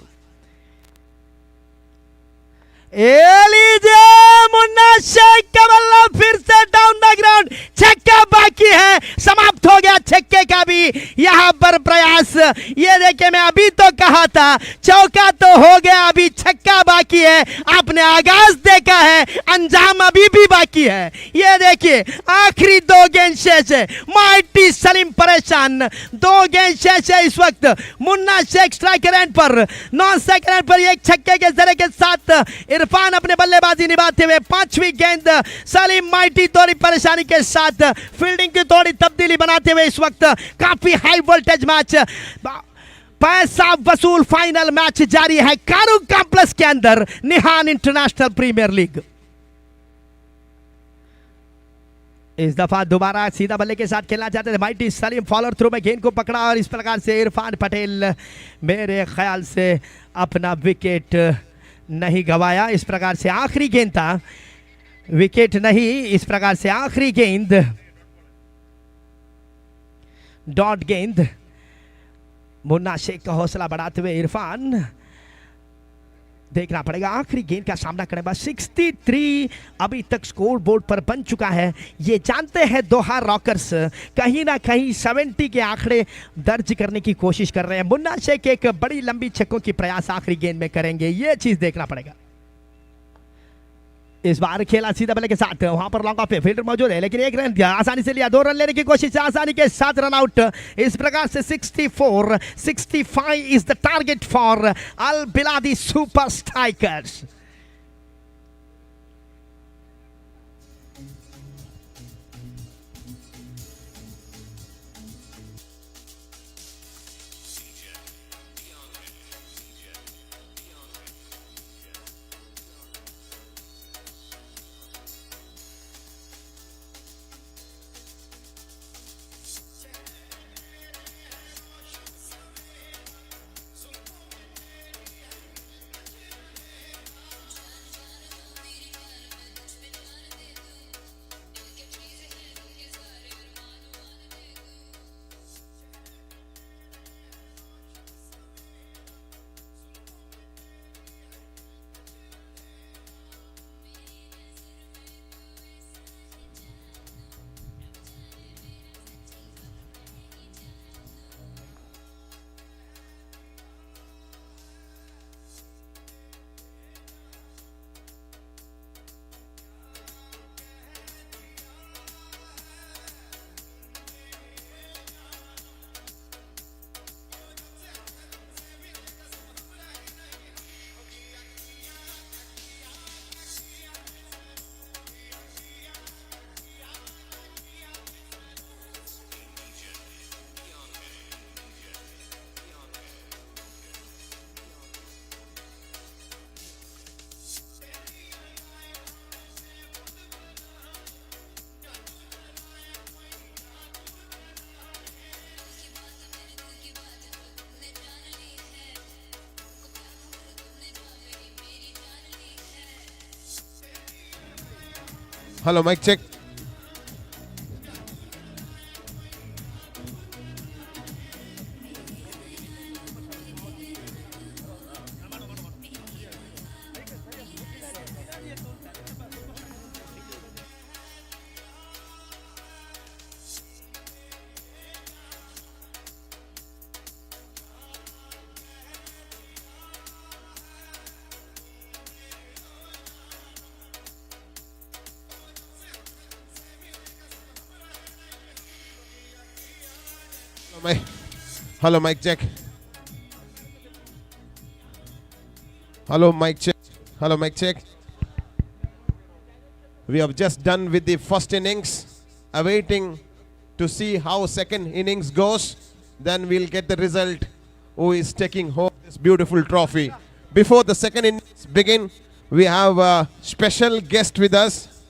मुन्ना शेख का बल्ला फिर से डाउन द ग्राउंड। छक्का बाकी है, समाप्त हो गया छक्के का भी यहां पर प्रयास। ये देखिए, मैं अभी तो कहा था चौका तो हो गया, अभी छक्का बाकी है। आपने आगाज देखा है, अंजाम अभी भी बाकी है। ये देखिए आखिरी 2 गेंद शेष है। माइटी सलीम परेशान, 2 गेंद शेष है इस वक्त। मुन्ना शेख स्ट्राइकर एंड पर, 9 स्ट्राइकर एंड पर एक छक्के के जरिए के साथ इरफान अपने बल्लेबाजी निभाते हुए 5वीं गेंद सलीम माइटी थोड़ी परेशानी के साथ फील्डिंग की थोड़ी तब्दीली बनाते हुए इस वक्त काफी हाई वोल्टेज मैच, पैसा वसूल फाइनल मैच जारी है कारू कॉम्प्लेक्स के अंदर, निहान इंटरनेशनल प्रीमियर लीग। इस दफा दोबारा सीधा बल्ले के साथ खेलना चाहते थे माइटी सलीम। फॉलोअर थ्रू में गेंद को पकड़ा और इस प्रकार से इरफान पटेल मेरे ख्याल से अपना विकेट नहीं गवाया। इस प्रकार से आखिरी गेंद था, विकेट नहीं, इस प्रकार से आखिरी गेंद डॉट गेंद। मुन्ना शेख का हौसला बढ़ाते हुए इरफान, देखना पड़ेगा आखिरी गेंद का सामना करने बाद 63 अभी तक स्कोर बोर्ड पर बन चुका है। ये जानते हैं दोहा रॉकर्स कहीं ना कहीं 70 के आंकड़े दर्ज करने की कोशिश कर रहे हैं। मुन्ना शेख एक बड़ी लंबी छक्कों की प्रयास आखिरी गेंद में करेंगे, ये चीज देखना पड़ेगा। इस बार खेला सीधा बल्ले के साथ, वहां पर लॉन्ग ऑफ पे फील्डर मौजूद है लेकिन 1 रन दिया, आसानी से लिया। 2 रन लेने की कोशिश, आसानी के साथ रन आउट। इस प्रकार से 64-65 is the target for Al Biladi super strikers. Hello, mic check. Hello, mic check. Hello, mic check. Hello, mic check. We have just done with the first innings, awaiting to see how second innings goes. Then we'll get the result who is taking home this beautiful trophy. Before the second innings begin, we have a special guest with us.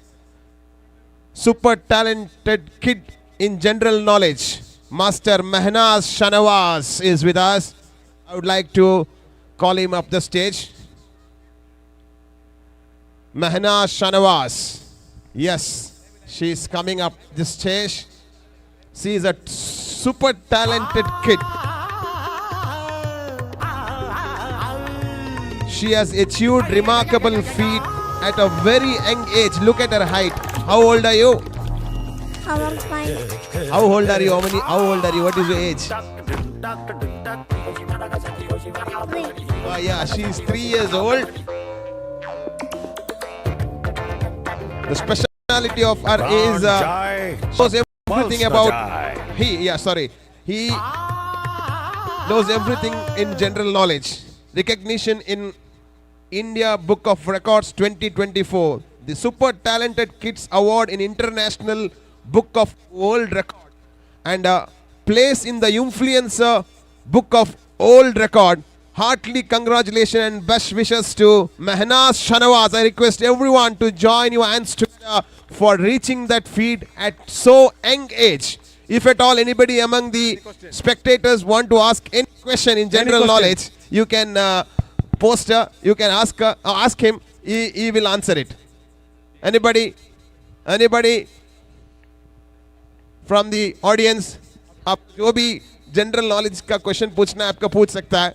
Super talented kid in general knowledge. Master Mehnaz Shanawaz is with us. I would like to call him up the stage. Mehnaz Shanawaz. Yes, she is coming up the stage. She is a super talented kid. She has achieved remarkable feat at a very young age. Look at her height. How old are you? I'm fine. How old are you? How old are you? What is your age? Yeah, she is 3 years old. The speciality of her is knows everything about he knows everything in general knowledge. Recognition in India Book of Records 2024. The Super Talented Kids Award in International Book of World Record, and place in the Influencer Book of World Record. Heartily congratulations and best wishes to Mehnaz Shanawaz. I request everyone to join your hands together for reaching that feat at so young age. If at all anybody among the spectators want to ask any question in general knowledge, you can post, you can ask him. He will answer it. Anybody from the audience, आप जो भी general knowledge का question पूछना है आपका पूछ सकता है.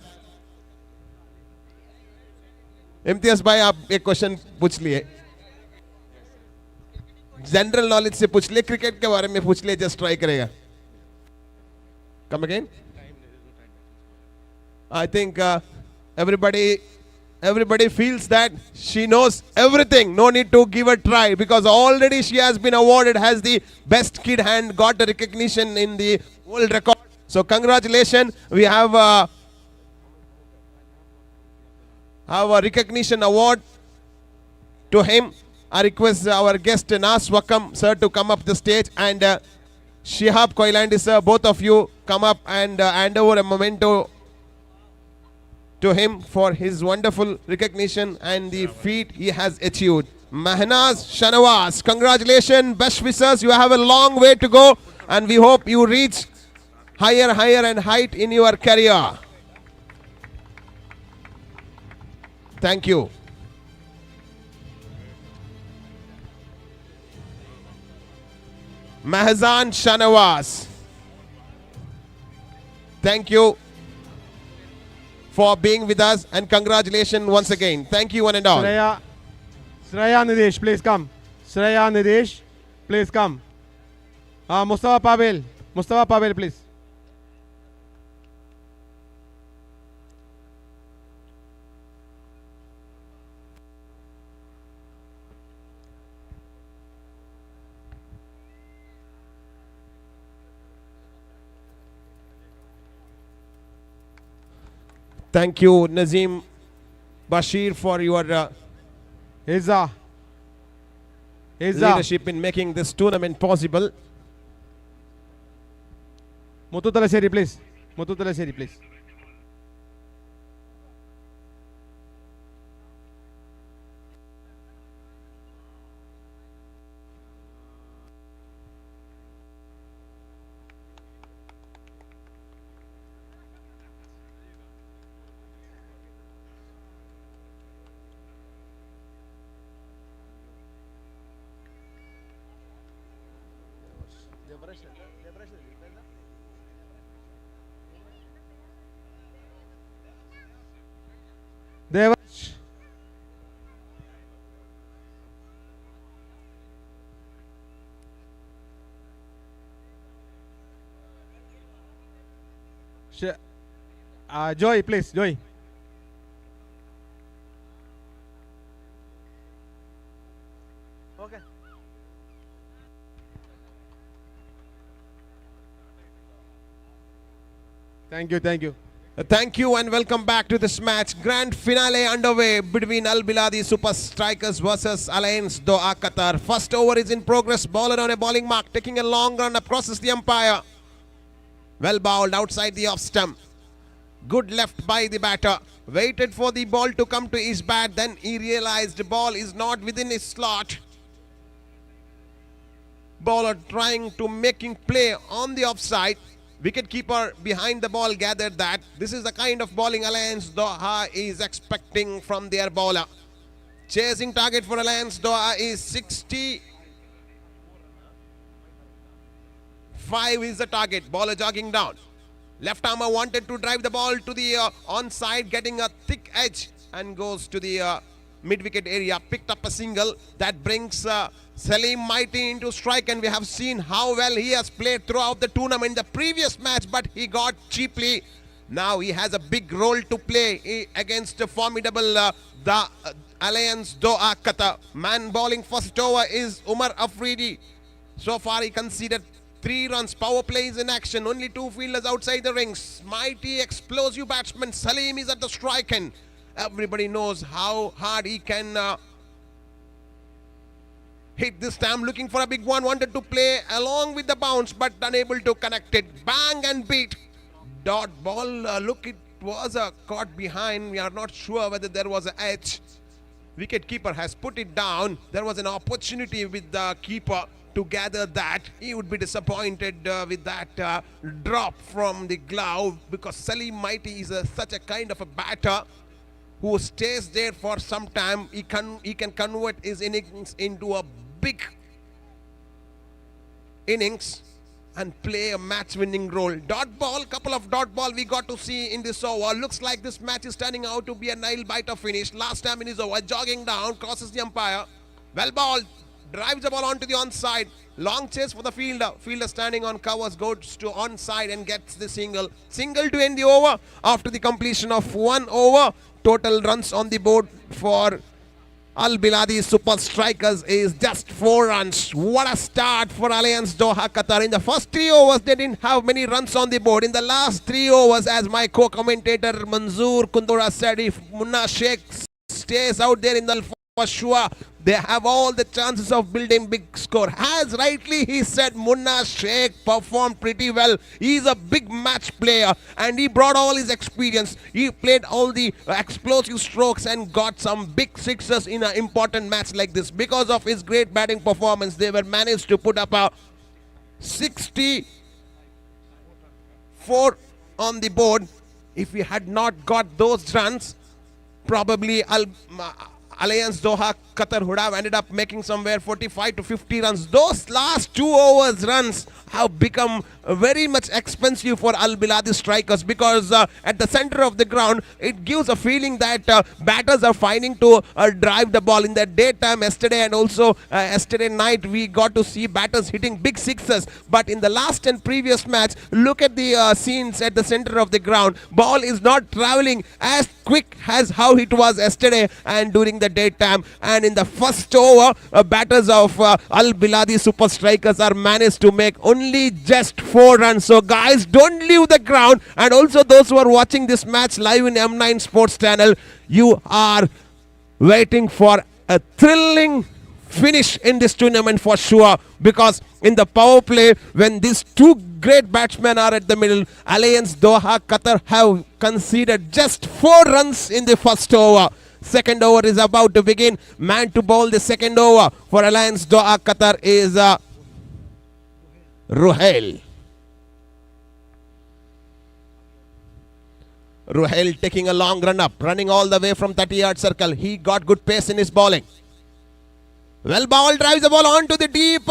इम्तियाज भाई आप एक क्वेश्चन पूछ लिए, जनरल नॉलेज से पूछ लिए, क्रिकेट के बारे में पूछ लिए, जस्ट ट्राई करेगा. Come again. I think everybody feels that she knows everything. No need to give a try because already she has been awarded as the best kid and got a recognition in the world record. So congratulations. We have a recognition award to him. I request our guest Nas Wakam sir to come up the stage, and Shihab Koilandi sir, both of you come up and hand over a memento to him for his wonderful recognition and the feat he has achieved. Mehnaz Shanawaz, congratulations, best wishes. You have a long way to go, and we hope you reach higher and height in your career. Thank you. Mehnaz Shanawaz, thank you for being with us, and congratulations once again. Thank you one and all. Shreya Nidesh, please come. Shreya Nidesh, please come. Mustafa Pavel, please. Thank you, Nazim Bashir, for your leadership in making this tournament possible. Muthu Talaseri, please. Devansh. Joy, please, Joy. Okay. Thank you, thank you. Thank you and welcome back to this match. Grand finale underway between Al Biladi Super Strikers versus Alliance Doha Qatar. First over is in progress. Bowler on a bowling mark, taking a long run crosses the umpire. Well bowled outside the off stump. Good left by the batter. Waited for the ball to come to his bat. Then he realized the ball is not within his slot. Bowler trying to making play on the offside. Wicketkeeper behind the ball gathered that. This is the kind of bowling Alliance Doha is expecting from their bowler. Chasing target for Alliance Doha is 65 is the target. Bowler jogging down. Left armer wanted to drive the ball to the onside, getting a thick edge and goes to the mid-wicket area. Picked up a single that brings Salim Mighty into strike, and we have seen how well he has played throughout the tournament. The previous match, but he got cheaply. Now he has a big role to play against the formidable Alliance Doha Qatar. Man bowling first over is Umar Afridi. So far he conceded 3 runs. Power play is in action. Only 2 fielders outside the rings. Mighty explosive batsman Salim is at the strike end. Everybody knows how hard he can hit this time. Looking for a big one. Wanted to play along with the bounce but unable to connect it. Bang and beat. Dot ball. Look, it was caught behind. We are not sure whether there was an edge. Wicket-keeper has put it down. There was an opportunity with the keeper to gather that. He would be disappointed with that drop from the glove, because Salim Mighty is such a kind of a batter who stays there for some time. He can convert his innings into a big innings and play a match-winning role. Dot ball, couple of dot ball we got to see in this over. Looks like this match is turning out to be a nail-biter finish. Last time in his over, jogging down, crosses the umpire. Well balled, drives the ball onto the onside. Long chase for the fielder. Fielder standing on covers, goes to onside and gets the single. Single to end the over after the completion of 1 over. Total runs on the board for Al Biladi Super Strikers is just 4 runs. What a start for Alliance Doha Qatar. In the first 3 overs, they didn't have many runs on the board. In the last 3 overs, as my co-commentator Manzoor Kundura said, if Munna Sheikh stays out there in the for sure, they have all the chances of building big score. As rightly he said, Munna Sheikh performed pretty well. He is a big match player and he brought all his experience. He played all the explosive strokes and got some big sixes in an important match like this. Because of his great batting performance, they were managed to put up a 64 on the board. If we had not got those runs, probably Alliance Doha Qatar would have ended up making somewhere 45 to 50 runs. Those last 2 overs runs have become very much expensive for Al Biladi strikers, because at the center of the ground it gives a feeling that batters are finding to drive the ball. In the daytime yesterday and also yesterday night, we got to see batters hitting big sixes, but in the last and previous match, look at the scenes at the center of the ground. Ball is not traveling as quick as how it was yesterday and during the daytime. And in the first over, batters of Al Biladi Super Strikers are managed to make only just 4 runs. So guys, don't leave the ground. And also those who are watching this match live in M9 Sports Channel, you are waiting for a thrilling finish in this tournament for sure, because in the power play, when these 2 great batsmen are at the middle, Alliance Doha Qatar have conceded just 4 runs in the first over. Second over is about to begin. Man to bowl the second over for Alliance Doha Qatar is Ruhail. Ruhail taking a long run up, running all the way from 30-yard circle. He got good pace in his bowling. Well ball, drives the ball onto the deep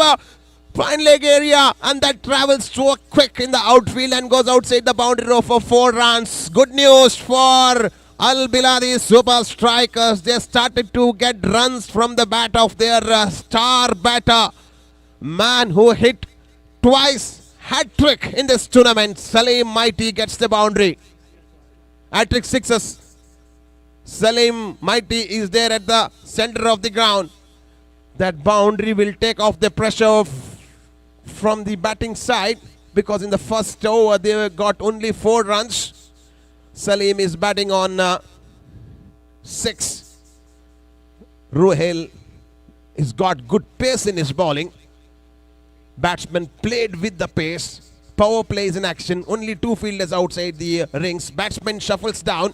fine leg area, and that travels so quick in the outfield and goes outside the boundary row for 4 runs. Good news for Al Biladi Super Strikers. They started to get runs from the bat of their star batter, man who hit twice, hat-trick in this tournament. Salim Mighty gets the boundary. Hat-trick sixes. Salim Mighty is there at the center of the ground. That boundary will take off the pressure from the batting side, because in the first over they got only 4 runs. Salim is batting on 6. Ruhail has got good pace in his bowling. Batsman played with the pace. Power plays in action. Only 2 fielders outside the rings. Batsman shuffles down.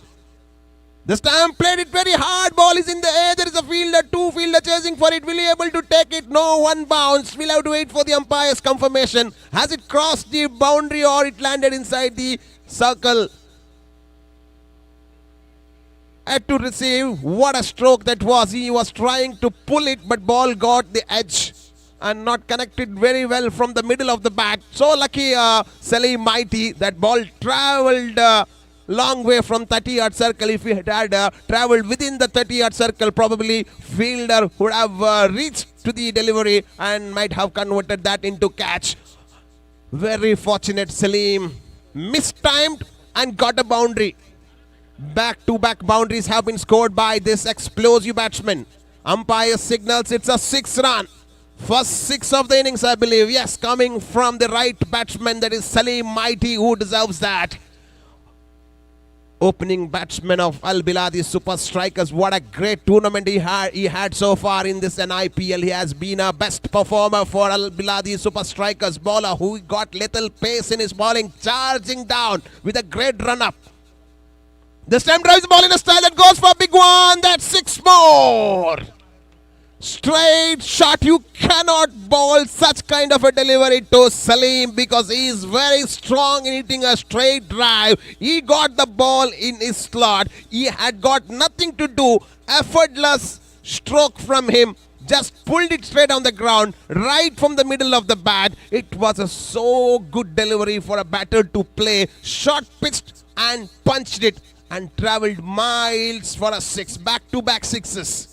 This time played it very hard. Ball is in the air. There is a fielder, 2 fielder chasing for it. Will he able to take it? No, 1 bounce. We'll have to wait for the umpire's confirmation. Has it crossed the boundary or it landed inside the circle? Had to receive. What a stroke that was. He was trying to pull it, but ball got the edge and not connected very well from the middle of the bat. So lucky Salim Mighty. That ball travelled long way from 30-yard circle. If he had travelled within the 30-yard circle, probably fielder would have reached to the delivery and might have converted that into catch. Very fortunate Salim. Mistimed and got a boundary. Back-to-back boundaries have been scored by this explosive batsman. Umpire signals it's a 6-run. First 6 of the innings, I believe. Yes, coming from the right batsman, that is Salim Mighty, who deserves that. Opening batsman of Al Biladi Super Strikers. What a great tournament he had so far in this NIPL. He has been a best performer for Al Biladi Super Strikers. Bowler who got little pace in his bowling, charging down with a great run-up. This time drives the ball in a style that goes for a big one. That's 6 more. Straight shot. You cannot bowl such kind of a delivery to Salim, because he is very strong in hitting a straight drive. He got the ball in his slot. He had got nothing to do. Effortless stroke from him. Just pulled it straight on the ground, right from the middle of the bat. It was a so good delivery for a batter to play. Short pitched and punched it and travelled miles for a 6. Back-to-back 6s.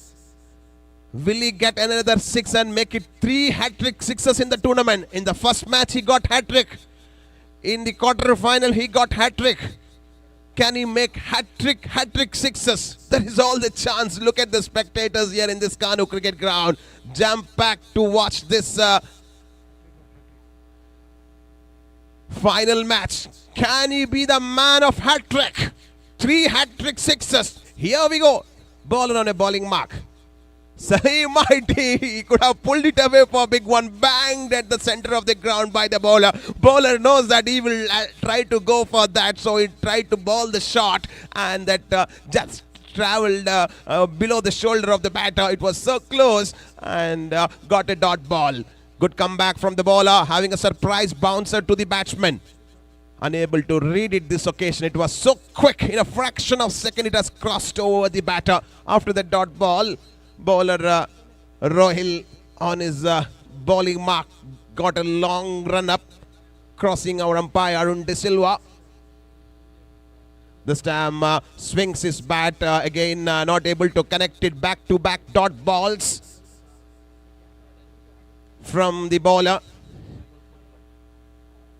Will he get another 6 and make it 3 hat-trick 6s in the tournament? In the first match he got hat-trick. In the quarter-final he got hat-trick. Can he make hat-trick 6s? That is all the chance. Look at the spectators here in this Kanu cricket ground. Jump back to watch this final match. Can he be the man of hat-trick? 3 hat-trick 6s. Here we go. Bowler on a bowling mark. Salim Mighty, he could have pulled it away for a big one. Banged at the center of the ground by the bowler. Bowler knows that he will try to go for that, so he tried to bowl the shot, and that just travelled below the shoulder of the batter. It was so close, and got a dot ball. Good comeback from the bowler, having a surprise bouncer to the batsman. Unable to read it this occasion. It was so quick. In a fraction of a second, it has crossed over the batter. After the dot ball, bowler Rohil on his bowling mark got a long run up, crossing our umpire Arun De Silva. This time swings his bat again, not able to connect it. Back-to-back dot balls from the bowler.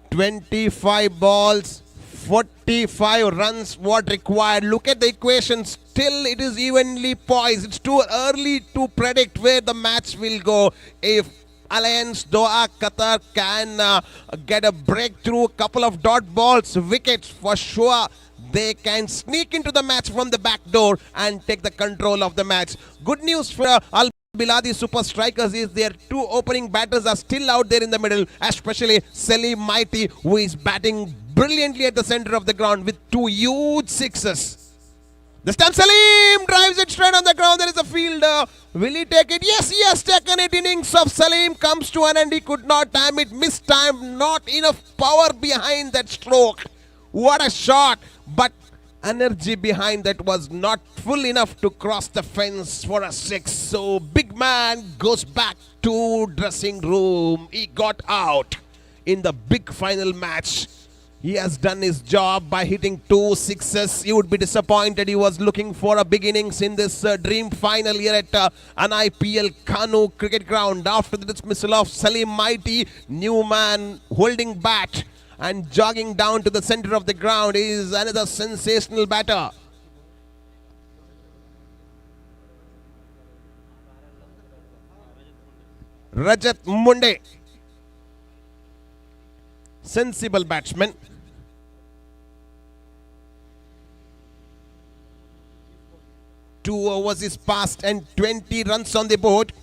25 balls, 45 runs what required. Look at the equation. Still it is evenly poised. It's too early to predict where the match will go. If Alliance Doha Qatar can get a breakthrough, a couple of dot balls, wickets, for sure they can sneak into the match from the back door and take the control of the match. Good news for Al Biladi Super Strikers is their 2 opening batters are still out there in the middle, especially Salim Mighty, who is batting brilliantly at the center of the ground with 2 huge 6s. This time Salim drives it straight on the ground. There is a fielder. Will he take it? Yes, he has taken it. Innings of Salim comes to an end. He could not time it. Missed time. Not enough power behind that stroke. What a shot. But energy behind that was not full enough to cross the fence for a 6. So big man goes back to dressing room. He got out in the big final match. He has done his job by hitting 2 sixes. He would be disappointed. He was looking for a big innings in this dream final here at an IPL Kanu cricket ground. After the dismissal of Salim Mighty, new man holding bat and jogging down to the center of the ground is another sensational batter. Rajat Munde, sensible batsman. Two overs is passed and 20 runs on the board.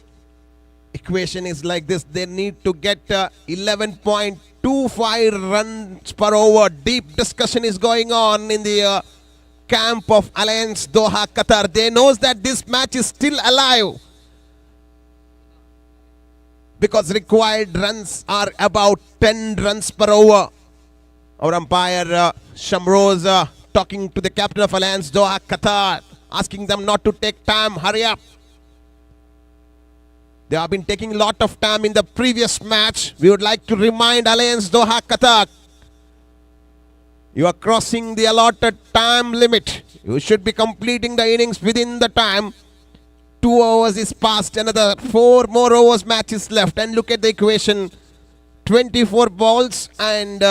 Equation is like this. They need to get 11.25 runs per over. Deep discussion is going on in the camp of Alliance Doha, Qatar. They knows that this match is still alive, because required runs are about 10 runs per over. Our umpire Shamroz talking to the captain of Alliance Doha, Qatar, asking them not to take time, hurry up. They have been taking a lot of time in the previous match. We would like to remind Alliance Doha, Qatar, you are crossing the allotted time limit. You should be completing the innings within the time. 2 overs is past, another 4 more overs match is left. And look at the equation, 24 balls and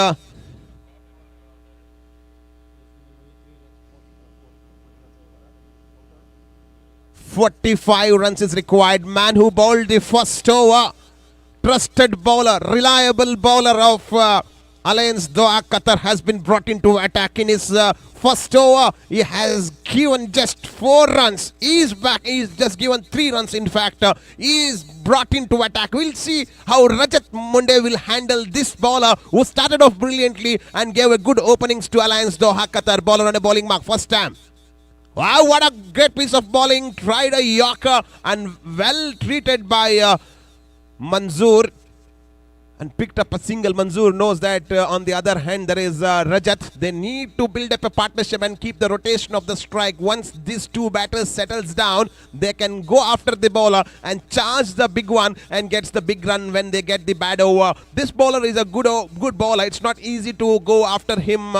45 runs is required. Man who bowled the first over, trusted bowler, reliable bowler of Alliance Doha, Qatar, has been brought into attack. In his first over, he has given just 4 runs. He is back. He is just given 3 runs. In fact, he is brought into attack. We'll see how Rajat Munde will handle this bowler who started off brilliantly and gave a good openings to Alliance Doha, Qatar. Bowler on a bowling mark first time. Wow, what a great piece of bowling. Tried a Yorker and well treated by Manzoor and picked up a single. Manzoor knows that on the other hand there is Rajat. They need to build up a partnership and keep the rotation of the strike. Once these two batters settles down, they can go after the bowler and charge the big one and gets the big run when they get the bad over. This bowler is a good bowler. It's not easy to go after him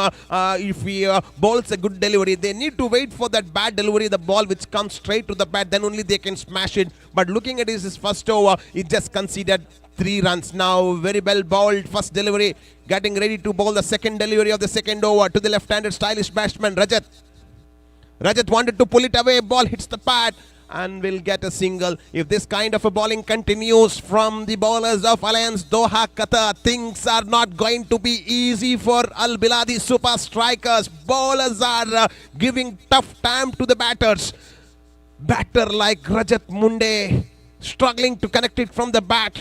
if he bowls a good delivery. They need to wait for that bad delivery, the ball which comes straight to the bat, then only they can smash it. But looking at his first over, he just conceded 3 runs. Now very well bowled first delivery, getting ready to bowl the second delivery of the second over to the left-handed stylish batsman Rajat. Rajat wanted to pull it away, ball hits the pad and will get a single. If this kind of a bowling continues from the bowlers of Alliance Doha, Qatar, things are not going to be easy for Al Biladi super strikers. Bowlers are giving tough time to the batters. Batter like Rajat Munde struggling to connect it from the bat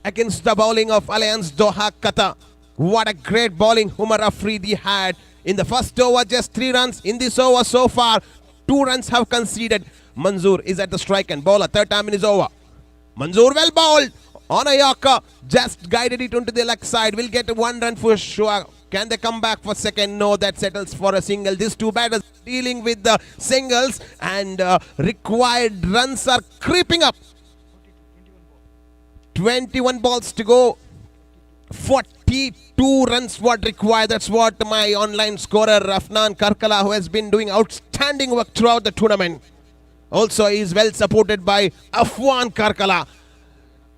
against the bowling of Alliance Doha, Qatar. What a great bowling Umar Afridi had. In the first over, just 3 runs. In this over so far, 2 runs have conceded. Manzoor is at the strike and bowler, third time in his over. Manzoor well bowled on a Yorker, just guided it onto the leg side. Will get 1 run for sure. Can they come back for second? No, that settles for a single. These two batters dealing with the singles and required runs are creeping up. 21 balls to go. 42 runs what required. That's what my online scorer Afnan Karkala, who has been doing outstanding work throughout the tournament. Also he is well supported by Afwan Karkala.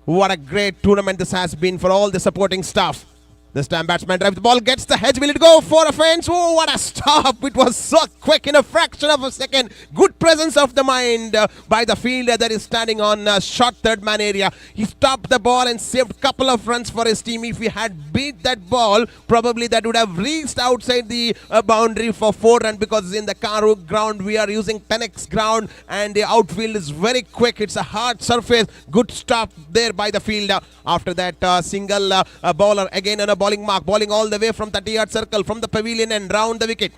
What a great tournament this has been for all the supporting staff. This time batsman drives the ball, gets the hedge. Will it go for a fence? Oh, what a stop. It was so quick in a fraction of a second. Good presence of the mind by the fielder that is standing on short third man area. He stopped the ball and saved a couple of runs for his team. If he had beat that ball, probably that would have reached outside the boundary for 4 runs, because in the Kanu ground we are using 10x ground and the outfield is very quick. It's a hard surface. Good stop there by the fielder. After that single bowler again on a bowling mark, bowling all the way from 30-yard circle from the pavilion and round the wicket.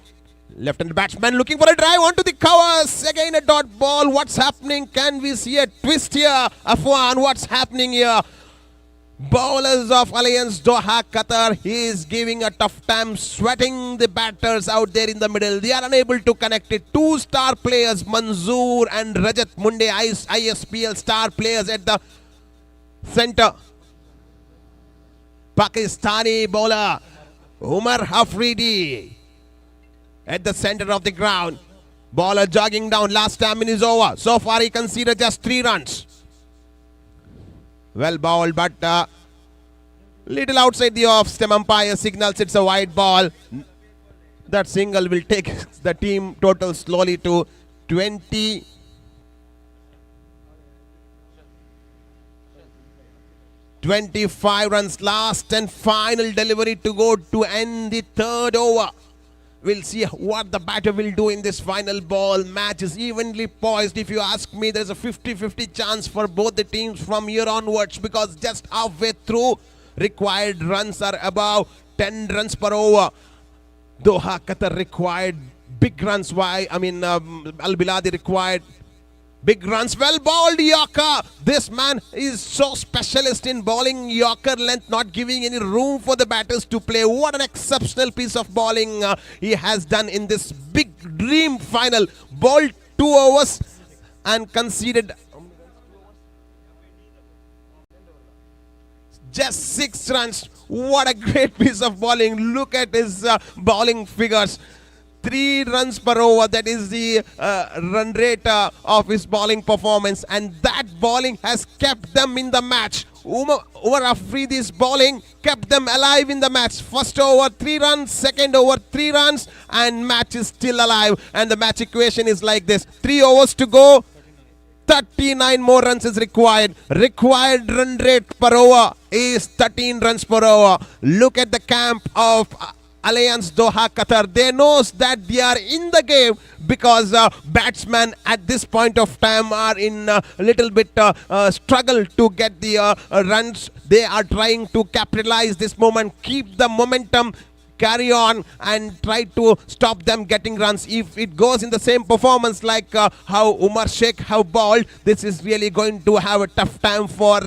Left-handed batsman looking for a drive onto the covers. Again a dot ball. What's happening? Can we see a twist here? Afwan, what's happening here? Bowlers of Alliance Doha, Qatar. He is giving a tough time, sweating the batters out there in the middle. They are unable to connect it. Two star players, Manzoor and Rajat Munde, ISPL star players at the center. Pakistani bowler Umar Afridi at the center of the ground. Bowler jogging down. Last time in his over. So far he conceded just 3 runs. Well bowled, but little outside the off. Stem umpire signals it's a wide ball. That single will take the team total slowly to 25 runs. Last and final delivery to go to end the 3rd over. We'll see what the batter will do in this final ball. Match is evenly poised. If you ask me, there's a 50-50 chance for both the teams from here onwards, because just halfway through, required runs are above 10 runs per over. Doha, Qatar required big runs. Al Biladi required big runs. Well bowled Yorker. This man is so specialist in bowling Yorker length, not giving any room for the batters to play. What an exceptional piece of bowling he has done in this big dream final. Bowled 2 overs and conceded just 6 runs. What a great piece of bowling. Look at his bowling figures. 3 runs per over, that is the run rate of his bowling performance, and that bowling has kept them in the match. Umar Afridi's bowling kept them alive in the match. First over 3 runs, second over 3 runs, and match is still alive. And the match equation is like this: 3 overs to go, 39 more runs is required. Required run rate per over is 13 runs per over. Look at the camp of Alliance Doha, Qatar. They knows that they are in the game because batsmen at this point of time are in a little bit struggle to get the runs. They are trying to capitalize this moment, keep the momentum, carry on and try to stop them getting runs. If it goes in the same performance like how Umar Sheikh have bowled, this is really going to have a tough time for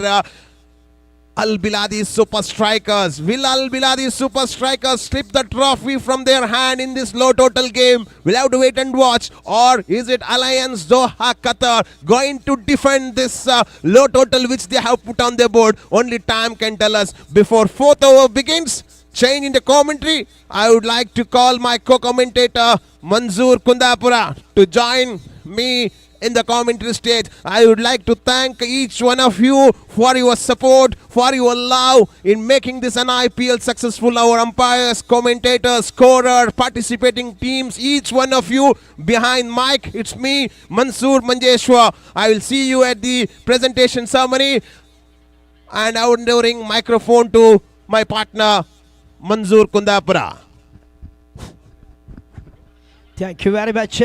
Al Biladi Super Strikers. Will Al Biladi Super Strikers slip the trophy from their hand in this low total game? We'll have to wait and watch. Or is it Alliance Doha, Qatar going to defend this low total which they have put on their board? Only time can tell us. Before 4th over begins, change in the commentary. I would like to call my co-commentator Manzoor Kundapura to join me in the commentary stage. I would like to thank each one of you for your support, for your love in making this an IPL successful. Our umpires, commentators, scorers, participating teams, each one of you behind mic. It's me, Mansoor Manjeshwar. I will see you at the presentation ceremony, and I would bring microphone to my partner Manzoor Kundapura. Thank you very much,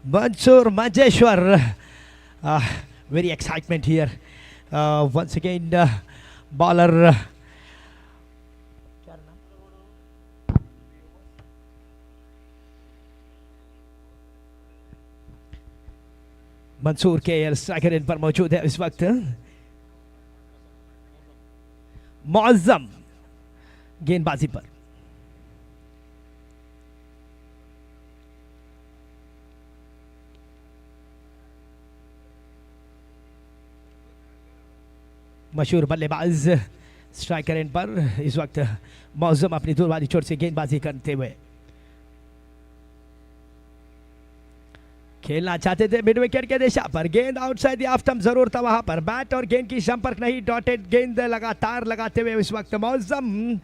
Mansoor Manjeshwar. Very excitement here. Once again, bowler Mansoor के striker इन पर मौजूद है इस वक्त. मौज़म गेंदबाजी पर. मशहूर बल्लेबाज स्ट्राइकर एंड पर इस वक्त मौज़म अपनी दूर वाली चोट से गेंदबाजी करते हुए खेलना चाहते थे मिड विकेट के दिशा पर. गेंद आउटसाइड द ऑफ स्टंप जरूर था वहां पर. बैट और गेंद की संपर्क नहीं. डॉटेड गेंद लगातार लगाते हुए इस वक्त मौज़म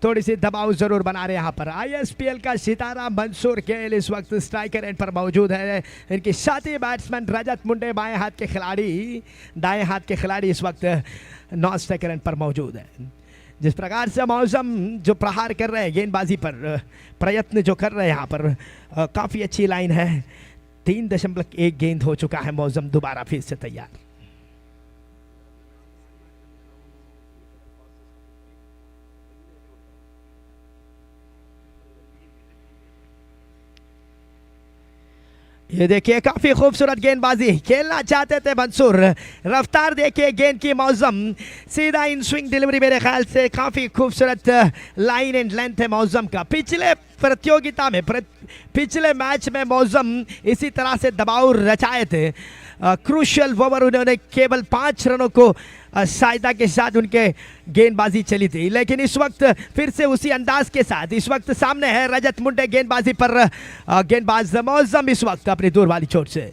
थोड़ी सी दबाव जरूर बना रहे यहाँ पर. आईएसपीएल का सितारा मंसूर केएल इस वक्त स्ट्राइकर एंड पर मौजूद है. इनके साथी बैट्समैन रजत मुंडे बाएं हाथ के खिलाड़ी, दाएं हाथ के खिलाड़ी इस वक्त नॉन स्ट्राइकर एंड पर मौजूद है. जिस प्रकार से मौज़म जो प्रहार कर रहे हैं गेंदबाजी पर, प्रयत्न जो कर रहे हैं यहाँ पर, काफ़ी अच्छी लाइन है. 3.1 गेंद हो चुका है. मौज़म दोबारा फिर से तैयार. ये देखिए काफी खूबसूरत गेंदबाजी खेलना चाहते थे मंसूर, रफ्तार देखिए गेंद की मौसम, सीधा इन स्विंग डिलीवरी, मेरे ख्याल से काफी खूबसूरत लाइन एंड लेंथ है मौसम का। पिछले प्रतियोगिता में पिछले मैच में मौसम इसी तरह से दबाव रचाए थे, क्रूशियल ओवर उन्होंने केवल 5 रनों को सहायता के साथ उनके गेंदबाजी चली थी, लेकिन इस वक्त फिर से उसी अंदाज के साथ इस वक्त सामने है रजत मुंडे गेंदबाजी पर। गेंदबाज मौसम इस वक्त अपनी दूर वाली चोट से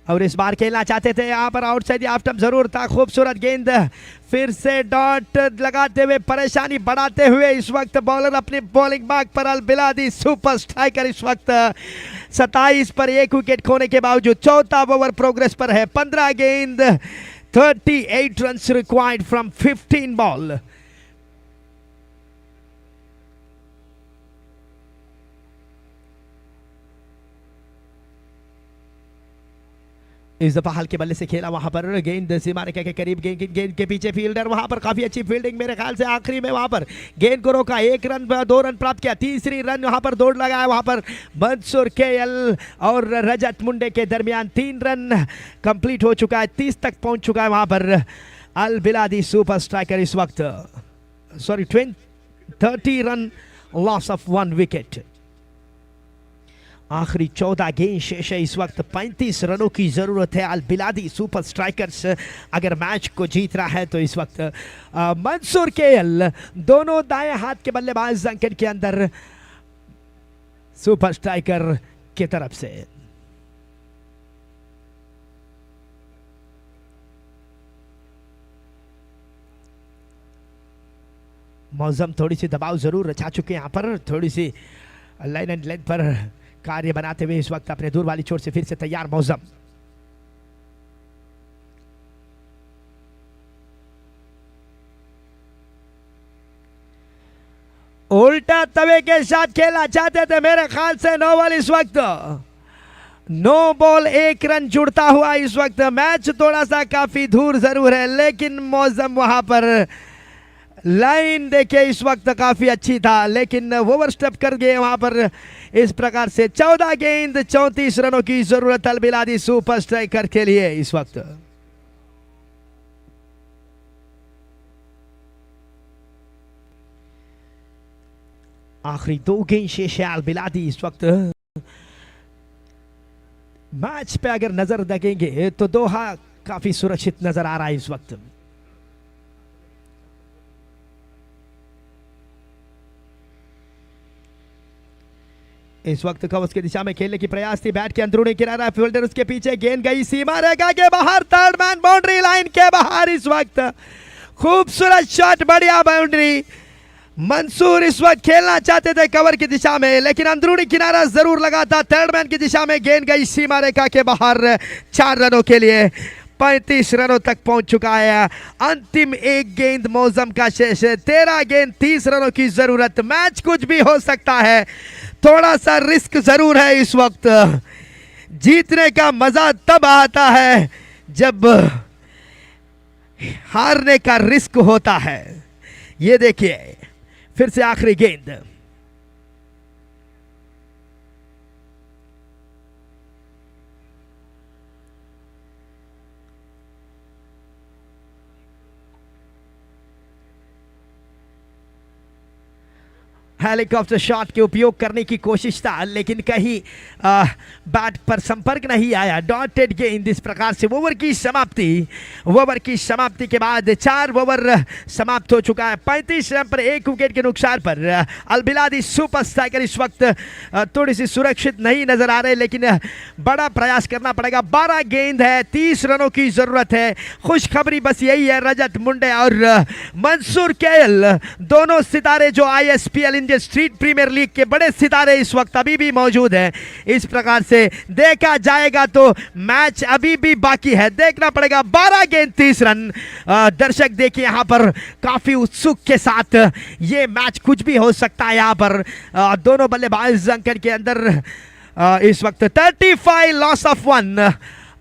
और इस बार खेलना चाहते थे, यहाँ पर आउटसाइड ऑफ स्टंप जरूर था। खूबसूरत गेंद फिर से डॉट लगाते हुए परेशानी बढ़ाते हुए इस वक्त बॉलर अपनी बॉलिंग मार्क पर अल बिलादी सुपर स्ट्राइकर इस वक्त 27 पर 1 विकेट खोने के बावजूद चौथा ओवर प्रोग्रेस पर है। 15 गेंद 38 रन्स रिक्वायर्ड फ्रॉम 15 बॉल। इस दफा हल्के बल्ले से खेला, वहां पर गेंद सीमा रेखा के करीब, गेंद के पीछे फील्डर, वहां पर काफी अच्छी फील्डिंग मेरे ख्याल से आखिरी में वहां पर गेंद को रोका, 1 रन 2 रन प्राप्त किया, तीसरी रन वहां पर दौड़ लगाया, वहां पर मंसूर केएल और रजत मुंडे के दरमियान 3 रन कंप्लीट हो चुका है, 30 तक पहुंच चुका है वहां पर अल बिलादी सुपर स्ट्राइकर इस वक्त। Sorry 30 run loss of 1 wicket. आखिरी 14 गेंद शेष है इस वक्त, 35 रनों की जरूरत है अल बिलादी सुपर स्ट्राइकर्स अगर मैच को जीतना है तो। इस वक्त मंसूर केएल दोनों दाएं हाथ के बल्लेबाज अंकन के अंदर सुपर स्ट्राइकर की तरफ से। मौसम थोड़ी सी दबाव जरूर रचा चुके हैं यहाँ पर, थोड़ी सी लाइन एंड लेंथ पर कार्य बनाते हुए इस वक्त अपने दूर वाली छोर से फिर से तैयार मौसम। उल्टा तवे के साथ खेलना चाहते थे, मेरे ख्याल से 9 बॉल इस वक्त, 9 बॉल 1 रन जुड़ता हुआ इस वक्त। मैच थोड़ा सा काफी दूर जरूर है, लेकिन मौसम वहां पर लाइन देखे इस वक्त काफी अच्छी था, लेकिन ओवर स्टेप कर गए वहां पर। इस प्रकार से 14 गेंद 34 रनों की जरूरत अल बिलादी सुपर स्ट्राइकर के लिए इस वक्त। आखिरी 2 गेंद शेष है अल बिलादी इस वक्त। मैच पे अगर नजर देखेंगे तो दोहा काफी सुरक्षित नजर आ रहा है इस वक्त। इस वक्त कवच की दिशा में खेलने की प्रयास थी, बैट के अंदरूनी किनारा, फील्डर उसके पीछे, गेंद गई सीमा रेखा के बाहर, थर्ड मैन बाउंड्री लाइन के बाहर इस वक्त। खूबसूरत शॉट, बढ़िया बाउंड्री। मंसूर इस वक्त खेलना चाहते थे कवर की दिशा में, लेकिन अंदरूनी किनारा जरूर लगा था, थर्ड मैन की दिशा में, गेंद गई सीमा रेखा के बाहर 4 रनों के लिए। 35 रनों तक पहुंच चुका है। अंतिम 1 गेंद मौसम का शेष है, 13 गेंद 30 रनों की जरूरत। मैच कुछ भी हो सकता है, थोड़ा सा रिस्क जरूर है इस वक्त। जीतने का मजा तब आता है जब हारने का रिस्क होता है। ये देखिए फिर से आखिरी गेंद, हेलीकॉप्टर शॉट के उपयोग करने की कोशिश था, लेकिन कहीं बैट पर संपर्क नहीं आया। डॉटेड गेंद इस प्रकार से ओवर की समाप्ति के बाद 4 ओवर समाप्त हो चुका है। 35 रन पर 1 विकेट के नुकसान पर अल बिलादी सुपर स्ट्राइकर इस वक्त थोड़ी सी सुरक्षित नहीं नजर आ रहे, लेकिन बड़ा प्रयास करना पड़ेगा। 12 गेंद है, 30 रनों की जरूरत है। खुशखबरी बस यही है, रजत मुंडे और मंसूर केएल दोनों सितारे जो ISPL Indian street premier league के बड़े सितारे इस वक्त अभी भी मौजूद हैं। इस प्रकार से देखा जाएगा तो मैच अभी भी बाकी है, देखना पड़ेगा। 12 गेंद 30 रन। दर्शक देखिए यहाँ पर काफी उत्सुक के साथ, ये मैच कुछ भी हो सकता है। यहाँ पर दोनों बल्लेबाज अंकन के अंदर इस वक्त 35 loss of 1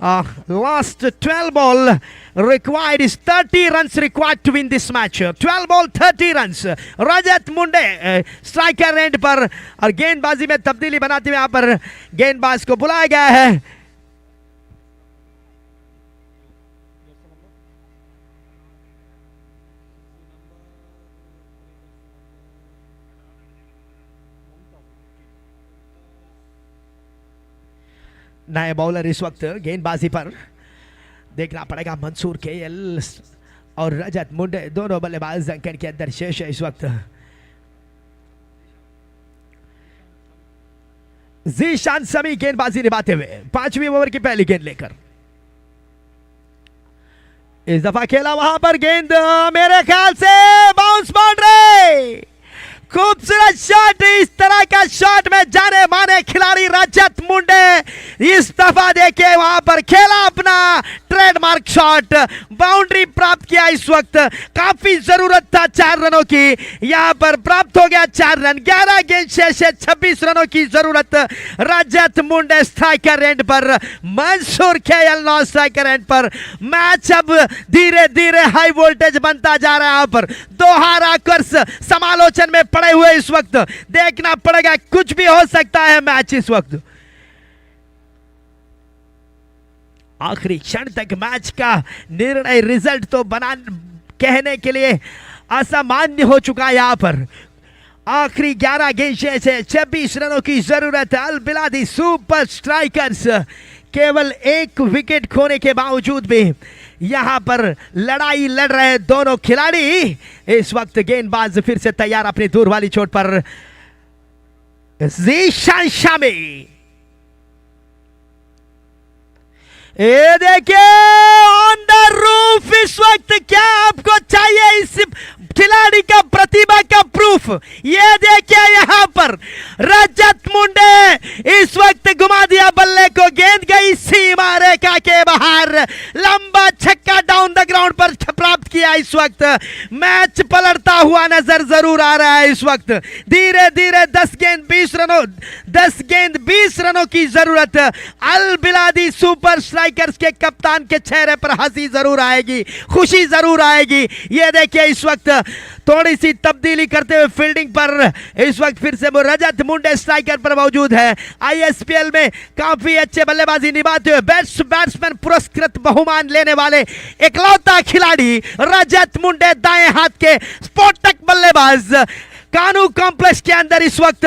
Last 12 ball required is 30 runs required to win this match. 12 ball 30 runs. Rajat Munde striker end पर और गेंदबाजी में तब्दीली बनाते हुए यहाँ पर गेंदबाज को बुलाया गया है. नए बॉलर इस वक्त गेंदबाजी पर देखना पड़ेगा. मंसूर केएल और रजत मुंडे दोनों बल्लेबाज अंकन के अंदर शेष है इस वक्त. जीशान समी गेंदबाजी निभाते हुए 5वीं ओवर की पहली गेंद लेकर. इस दफा खेला वहां पर गेंद मेरे ख्याल से बाउंस बाउंड्री. खूबसूरत शॉट. इस तरह का शॉट में जाने माने खिलाड़ी रजत मुंडे इस दफा देखिए वहां पर खेला अपना ट्रेडमार्क शॉट. बाउंड्री प्राप्त किया. इस वक्त काफी जरूरत था 4 रनों की. यहां पर प्राप्त हो गया 4 रन. 11 गेंद शेष है. 26 रनों की जरूरत. रजत मुंडे स्ट्राइकर एंड पर, Mansoor KL non striker end पर. मैच अब धीरे धीरे हाई वोल्टेज बनता जा रहा है. यहां पर दोहा राकर्स समालोचन में पड़े हुए इस वक्त. देखना पड़ेगा, कुछ भी हो सकता है मैच इस वक्त. आखिरी क्षण तक मैच का निर्णय रिजल्ट तो बना कहने के लिए असामान्य हो चुका है. यहां पर आखिरी 11 गेंद शेष है. 26 रनों की जरूरत है. अल बिलादी सुपर स्ट्राइकर्स केवल 1 विकेट खोने के बावजूद भी यहां पर लड़ाई लड़ रहे दोनों खिलाड़ी. इस वक्त गेंदबाज फिर से तैयार अपनी दूर वाली चोट पर. जीशान शामी. ये देखिए ऑन द रूफ. इस वक्त क्या आपको चाहिए इस खिलाड़ी का प्रतिभा का प्रूफ? ये देखिए यहां पर रजत मुंडे इस वक्त घुमा दिया बल्ले को. गेंद गई सीमा रेखा के बाहर. लंबा छक्का डाउन द ग्राउंड पर प्राप्त किया. इस वक्त मैच पलटता हुआ नजर जरूर आ रहा है. इस वक्त धीरे धीरे 10 गेंद 20 रनों की जरूरत. अल बिलादी सुपर स्ट्राइकर्स के कप्तान के चेहरे पर हंसी जरूर आएगी, खुशी जरूर आएगी. ये देखिए इस वक्त थोड़ी सी तब्दीली करते हुए फील्डिंग पर इस वक्त फिर से वो रजत मुंडे स्ट्राइकर पर मौजूद है. आईएसपीएल में काफी अच्छे बल्लेबाजी निभाते हुए बेस्ट बैट्समैन पुरस्कृत बहुमान लेने वाले इकलौता खिलाड़ी रजत मुंडे, दाएं हाथ के स्फोटक बल्लेबाज कानू कॉम्प्लेक्स के अंदर इस वक्त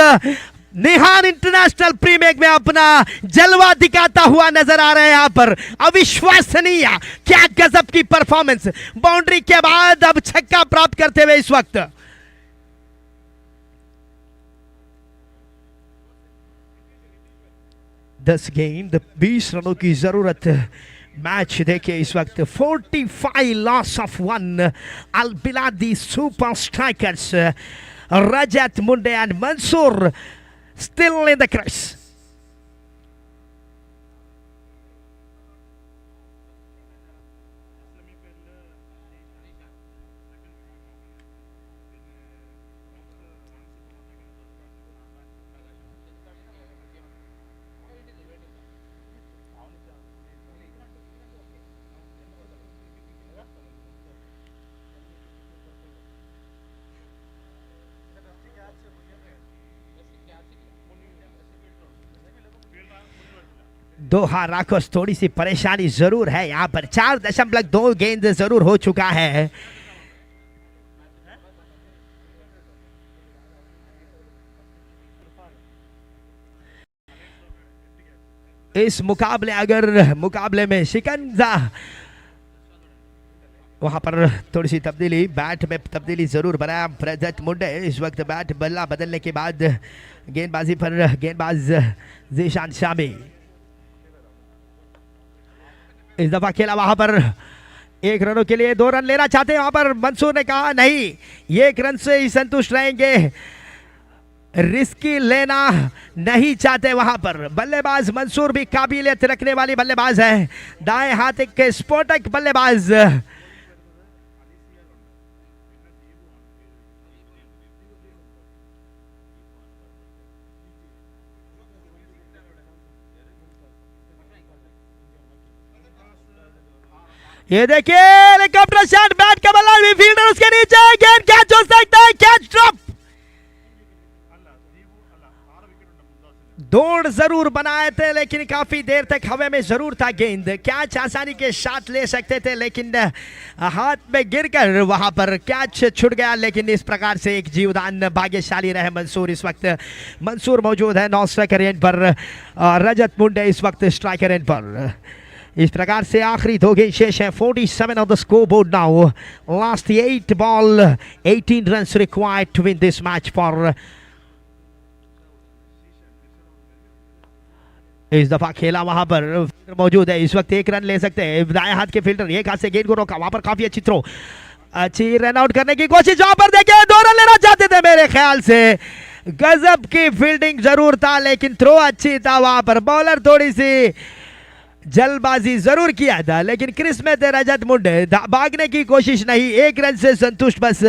निहान इंटरनेशनल प्रीमियर में अपना जलवा दिखाता हुआ नजर आ रहे हैं. यहां पर अविश्वसनीय, क्या गजब की परफॉर्मेंस. बाउंड्री के बाद अब छक्का प्राप्त करते हुए इस वक्त 10 गेंद 20 रनों की जरूरत. मैच देखिए इस वक्त 45 loss of 1. Al Biladi super strikers Rajat Munde and Mansoor still in the crease. Doha राकोस थोड़ी सी परेशानी जरूर है. यहां पर 4.2 गेंद जरूर हो चुका है. इस मुकाबले में शिकंजा वहां पर थोड़ी सी तब्दीली, बैट में तब्दीली जरूर बनाया रजत मुंडे. इस वक्त बैट बल्ला बदलने के बाद गेंदबाजी पर गेंदबाज जीशान शामी. इस दफा खेला वहां पर 1 रनों के लिए 2 रन लेना चाहते हैं. वहां पर मंसूर ने कहा नहीं, 1 रन से ही संतुष्ट रहेंगे, रिस्की लेना नहीं चाहते. वहां पर बल्लेबाज मंसूर भी काबिलियत रखने वाली बल्लेबाज है. दाएं हाथ के स्फोटक बल्लेबाज. ये देखिए हेलीकॉप्टर शॉट, बैट का बल्ला भी फील्डर उसके नीचे, गेंद कैच हो सकता है, कैच ड्रॉप। दौड़ जरूर बनाए थे लेकिन काफी देर तक हवा में जरूर था गेंद, कैच आसानी के साथ ले सकते थे लेकिन हाथ में गिरकर वहां पर कैच छूट गया। लेकिन इस प्रकार से एक जीवदान भाग्यशाली रहे मंसूर। इस वक्त मंसूर मौजूद है 9 स्ट्राइकर एंड पर, रजत मुंडे इस वक्त स्ट्राइकर एंड पर। इस प्रकार से आखिरी 2 गेंद शेष है। 47 on the score board now, last 8 ball 18 runs required to win this match for. इस दफा खेला वहां पर मौजूद है, इस वक्त 1 रन ले सकते हैं दाएं हाथ के फील्डर, एक हाथ से गेंद को रोका, वहां पर काफी अच्छी थ्रो, अच्छी रन आउट करने की कोशिश, वहां पर देखिए 2 रन लेना चाहते थे मेरे ख्याल से, गजब की फील्डिंग जरूर था लेकिन थ्रो अच्छी था। वहां पर बॉलर थोड़ी सी जल्दबाजी जरूर किया था लेकिन क्रिस में थे रजत मुंडे, भागने की कोशिश नहीं, 1 रन से संतुष्ट, बस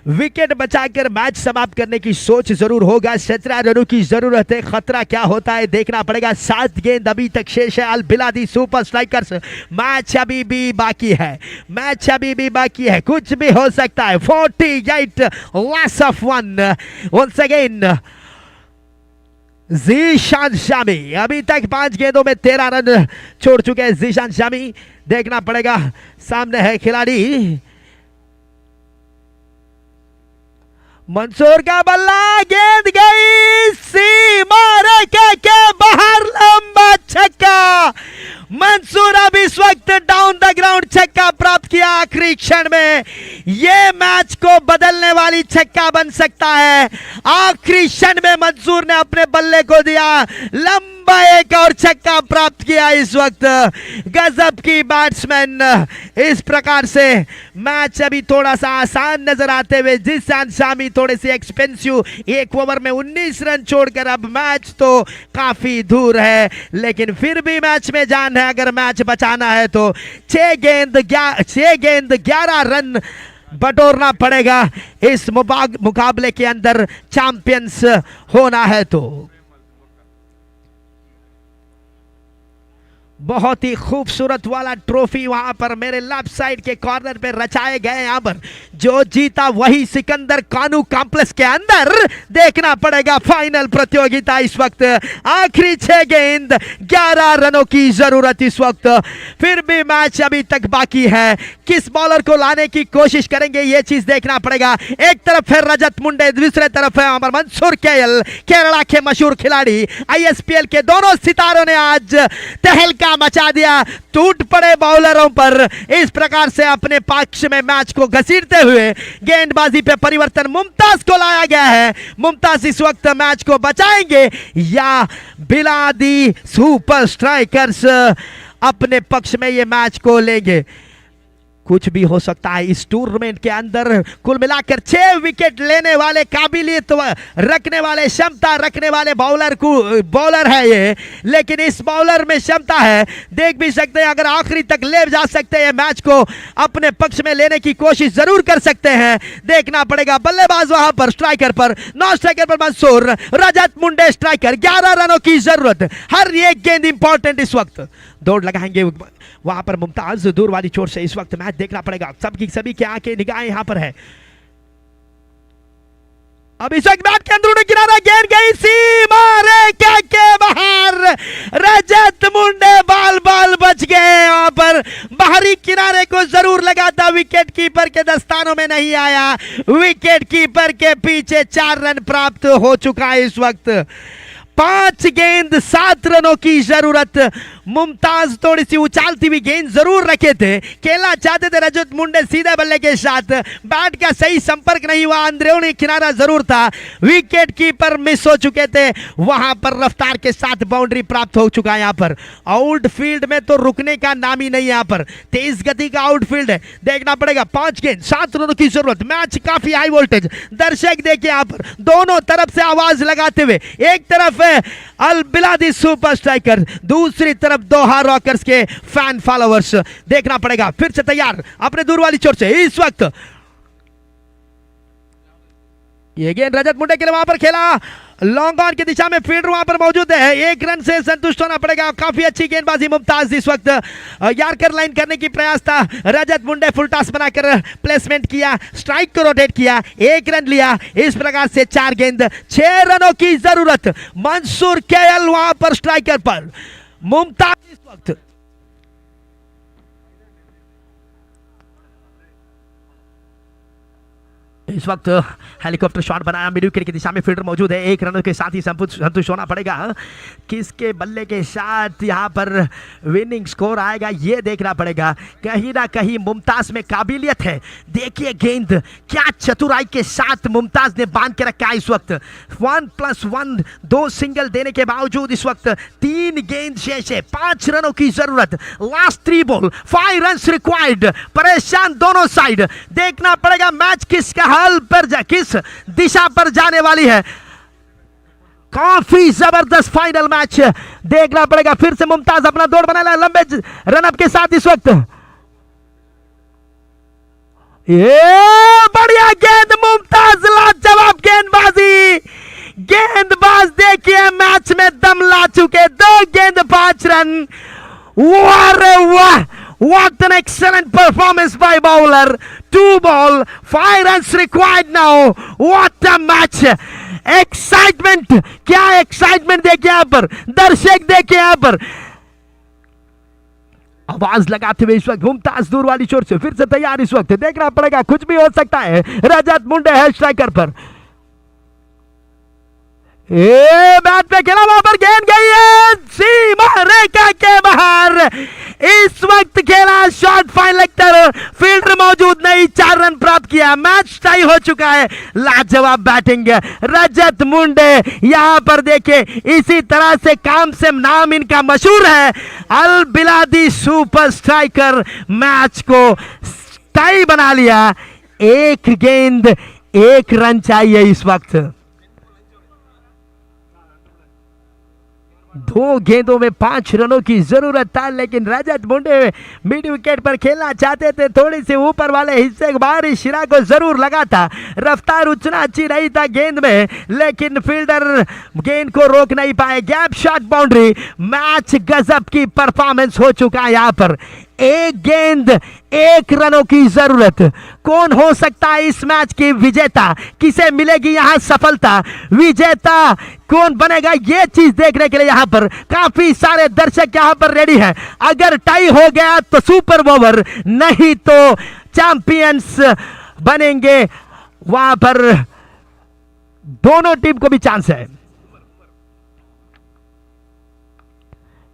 विकेट बचाकर मैच समाप्त करने की सोच जरूर होगा। 17 रनों की जरूरत है, खतरा क्या होता है देखना पड़ेगा। 7 गेंद अभी तक शेष है। अल बिलादी सुपर स्ट्राइकर्स, मैच अभी भी बाकी है, मैच अभी भी बाकी है, कुछ भी हो सकता है। 48 loss of 1 once again Zeeshan Shami, अभी तक 5 गेंदों में 13 रन छोड़ चुके हैं जीशान शामी। देखना पड़ेगा, सामने है खिलाड़ी मंसूर का बल्ला, गेंद गई सीमा रेखा के बाहर, लंबा छक्का। मंसूर अब इस वक्त डाउन द ग्राउंड छक्का प्राप्त किया आखिरी क्षण में, यह मैच को बदलने वाली छक्का बन सकता है। आखिरी क्षण में मंसूर ने अपने बल्ले को दिया, लंबा एक और छक्का प्राप्त किया। इस वक्त गजब की बैट्समैन। इस प्रकार से मैच अभी थोड़ा सा आसान नजर आते हुए जीशान शामी थोड़े से एक्सपेंसिव, 1 ओवर में 19 रन छोड़कर अब मैच तो काफी दूर है लेकिन फिर भी मैच में जान है। अगर मैच बचाना है तो 6 गेंद 11 रन बटोरना पड़ेगा इस मुकाबले के अंदर चैंपियंस होना है तो। बहुत ही खूबसूरत वाला ट्रॉफी वहां पर मेरे लेफ्ट साइड के कॉर्नर पे रचाए गए। यहां पर जो जीता वही सिकंदर कानू कॉम्प्लेक्स के अंदर। देखना पड़ेगा फाइनल प्रतियोगिता। इस वक्त आखिरी 6 गेंद 11 रनों की जरूरत इस वक्त, फिर भी मैच अभी तक बाकी है। किस बॉलर को लाने की कोशिश करेंगे ये चीज देखना पड़ेगा। एक तरफ है रजत मुंडे, दूसरे तरफ है अमर मंसूर केएल, केरला के मशहूर खिलाड़ी। आईएसपीएल के दोनों सितारों ने आज तहलका मचा दिया, टूट पड़े बॉलरों पर। इस प्रकार से अपने पक्ष में मैच को घसीटते हुए गेंदबाजी पे परिवर्तन मुमताज को लाया गया है। मुमताज इस वक्त मैच को बचाएंगे या बिलादी सुपर स्ट्राइकर्स अपने पक्ष में ये मैच को लेंगे। कुछ भी हो सकता है इस टूर्नामेंट के अंदर। कुल मिलाकर 6 विकेट लेने वाले, काबिलियत रखने वाले, क्षमता रखने वाले बॉलर है ये, लेकिन इस बॉलर में क्षमता है। देख भी सकते हैं अगर आखिरी तक ले जा सकते हैं मैच को, अपने पक्ष में लेने की कोशिश जरूर कर सकते हैं। देखना पड़ेगा बल्लेबाज वहां पर स्ट्राइकर पर, 9 स्ट्राइकर पर मंसूर, रजत मुंडे स्ट्राइकर। 11 रनों की जरूरत, हर एक गेंद इंपॉर्टेंट इस वक्त। दौड़ लगाएंगे वहां पर मुमताज दूर वाली चोट से। इस वक्त मैच देखना पड़ेगा, सभी की आंखें निगाहें यहां पर है। अब इस वक्त बैट के अंदरूनी किनारा, गेंद गई सीमा रेखा के बाहर। रजत मुंडे बाल बच गए। वहां पर बाहरी किनारे को जरूर लगा था, विकेट कीपर के दस्तानों में नहीं आया। विकेट कीपर के पीछे 4 रन प्राप्त हो चुका है इस वक्त। 5 गेंद 7 रनों की जरूरत। मुमताज थोड़ी सी उछालती हुई गेंद जरूर रखे थे, खेलना चाहते थे रजत मुंडे सीधे बल्ले के साथ। बैट का सही संपर्क नहीं हुआ, अंदरूनी किनारा जरूर था। विकेट कीपर मिस हो चुके थे, वहां पर रफ्तार के साथ बाउंड्री प्राप्त हो चुका है। यहां पर आउटफील्ड में तो रुकने का नाम ही नहीं, यहां पर तेज गति का आउटफील्ड है। देखना पड़ेगा, 5 गेंद 7 रनों की जरूरत। मैच काफी हाई वोल्टेज, दर्शक देखिए यहां पर दोनों तरफ से आवाज लगाते हुए। एक तरफ अल बिलादी सुपर स्ट्राइकर, दूसरी तरफ दोहा रॉकर्स के फैन फॉलोअर्स। देखना पड़ेगा, फिर से तैयार अपने दूर वाली चोट से। इस वक्त ये गेंद रजत मुंडे के लिए वहां पर खेला, लॉन्ग ऑन की दिशा में फील्डर वहां पर मौजूद है, 1 रन से संतुष्ट होना पड़ेगा। काफी अच्छी गेंदबाजी मुमताज इस वक्त, यार्कर लाइन करने की प्रयास था, रजत मुंडे फुल टॉस बनाकर प्लेसमेंट किया, स्ट्राइक को रोटेट किया, 1 रन लिया। इस प्रकार से 4 गेंद 6 रनों की जरूरत। मंसूर केएल वहां पर स्ट्राइकर पर, मुमताज इस वक्त। इस वक्त हेलीकॉप्टर शॉट बनाया, मिड विकेट की दिशा में फील्डर मौजूद है, 1 रनों के साथ ही संतुष्ट होना पड़ेगा। किसके बल्ले के साथ यहां पर विनिंग स्कोर आएगा ये देखना पड़ेगा। कहीं ना कहीं मुमताज में काबिलियत है। देखिए गेंद क्या चतुराई के साथ मुमताज ने बांध के रखा है। इस वक्त 1+1 2 सिंगल देने के बावजूद इस वक्त 3 गेंद शेष है, 5 रनों की जरूरत। Last 3 ball 5 run required. परेशान दोनों साइड, देखना पड़ेगा मैच किसका हाल पर किस दिशा पर जाने वाली है। काफी जबरदस्त फाइनल मैच देखना पड़ेगा। फिर से मुमताज अपना दौड़ बना लंबे रनअप के साथ इस वक्त। ये बढ़िया गेंद मुमताज, लाजवाब गेंदबाजी। गेंदबाज देखिए मैच में दम ला चुके, 2 गेंद 5 रन। वाह रे वाह, what an excellent performance by bowler. 2 ball 5 runs required now. What a match. Excitement, क्या एक्साइटमेंट देखिए यहां पर, दर्शक देखिए यहां पर आवाज लगाते हुए इस वक्त मुमताज दूर वाली छोर से फिर से तैयार। इस वक्त देखना पड़ेगा, कुछ भी हो सकता है। रजत मुंडे है स्ट्राइकर पर, बैट पे खेला, वहां पर गेंद गई है सीमा रेखा के बाहर। इस वक्त खेला शॉट, फाइन लेग, फील्डर मौजूद नहीं, 4 रन प्राप्त किया, मैच टाई हो चुका है। लाजवाब बैटिंग रजत मुंडे यहां पर देखे, इसी तरह से काम से नाम इनका मशहूर है। अल बिलादी सुपर स्ट्राइकर मैच को टाई बना लिया। 1 गेंद 1 रन चाहिए इस वक्त। 2 गेंदों में 5 रनों की जरूरत था, लेकिन रजत मुंडे मिड विकेट पर खेलना चाहते थे। थोड़ी सी ऊपर वाले हिस्से बाहरी शिरा को जरूर लगा था, रफ्तार उतना अच्छी नहीं था गेंद में, लेकिन फील्डर गेंद को रोक नहीं पाए। Gap shot boundary. मैच गजब की परफॉर्मेंस हो चुका है यहां पर। 1 गेंद 1 रनों की जरूरत। कौन हो सकता है इस मैच की विजेता, किसे मिलेगी यहां सफलता, विजेता कौन बनेगा, यह चीज देखने के लिए यहां पर काफी सारे दर्शक यहां पर रेडी हैं। अगर टाई हो गया तो सुपर ओवर, नहीं तो चैंपियंस बनेंगे। वहां पर दोनों टीम को भी चांस है।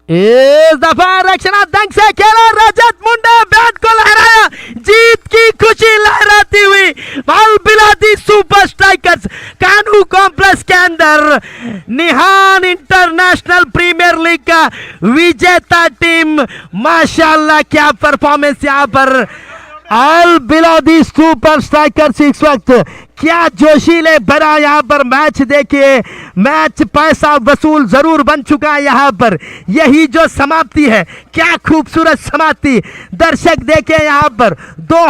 इस दफा रक्षणात्मक से खेला रजत मुंडे, बैट को लहराया, जीत की खुशी लहराती हुई अल बिलादी सुपर स्ट्राइकर्स कानू कॉम्प्लेक्स के अंदर निहान इंटरनेशनल प्रीमियर लीग का विजेता टीम। माशाल्लाह क्या परफॉर्मेंस यहां पर अल बिलादी सुपर स्ट्राइकर्स। इस वक्त क्या जोशीले भरा यहां पर मैच देखिए, मैच पैसा वसूल जरूर बन चुका है यहां पर। यही जो समाप्ति है, क्या खूबसूरत समाप्ति। दर्शक देखिए यहां पर 2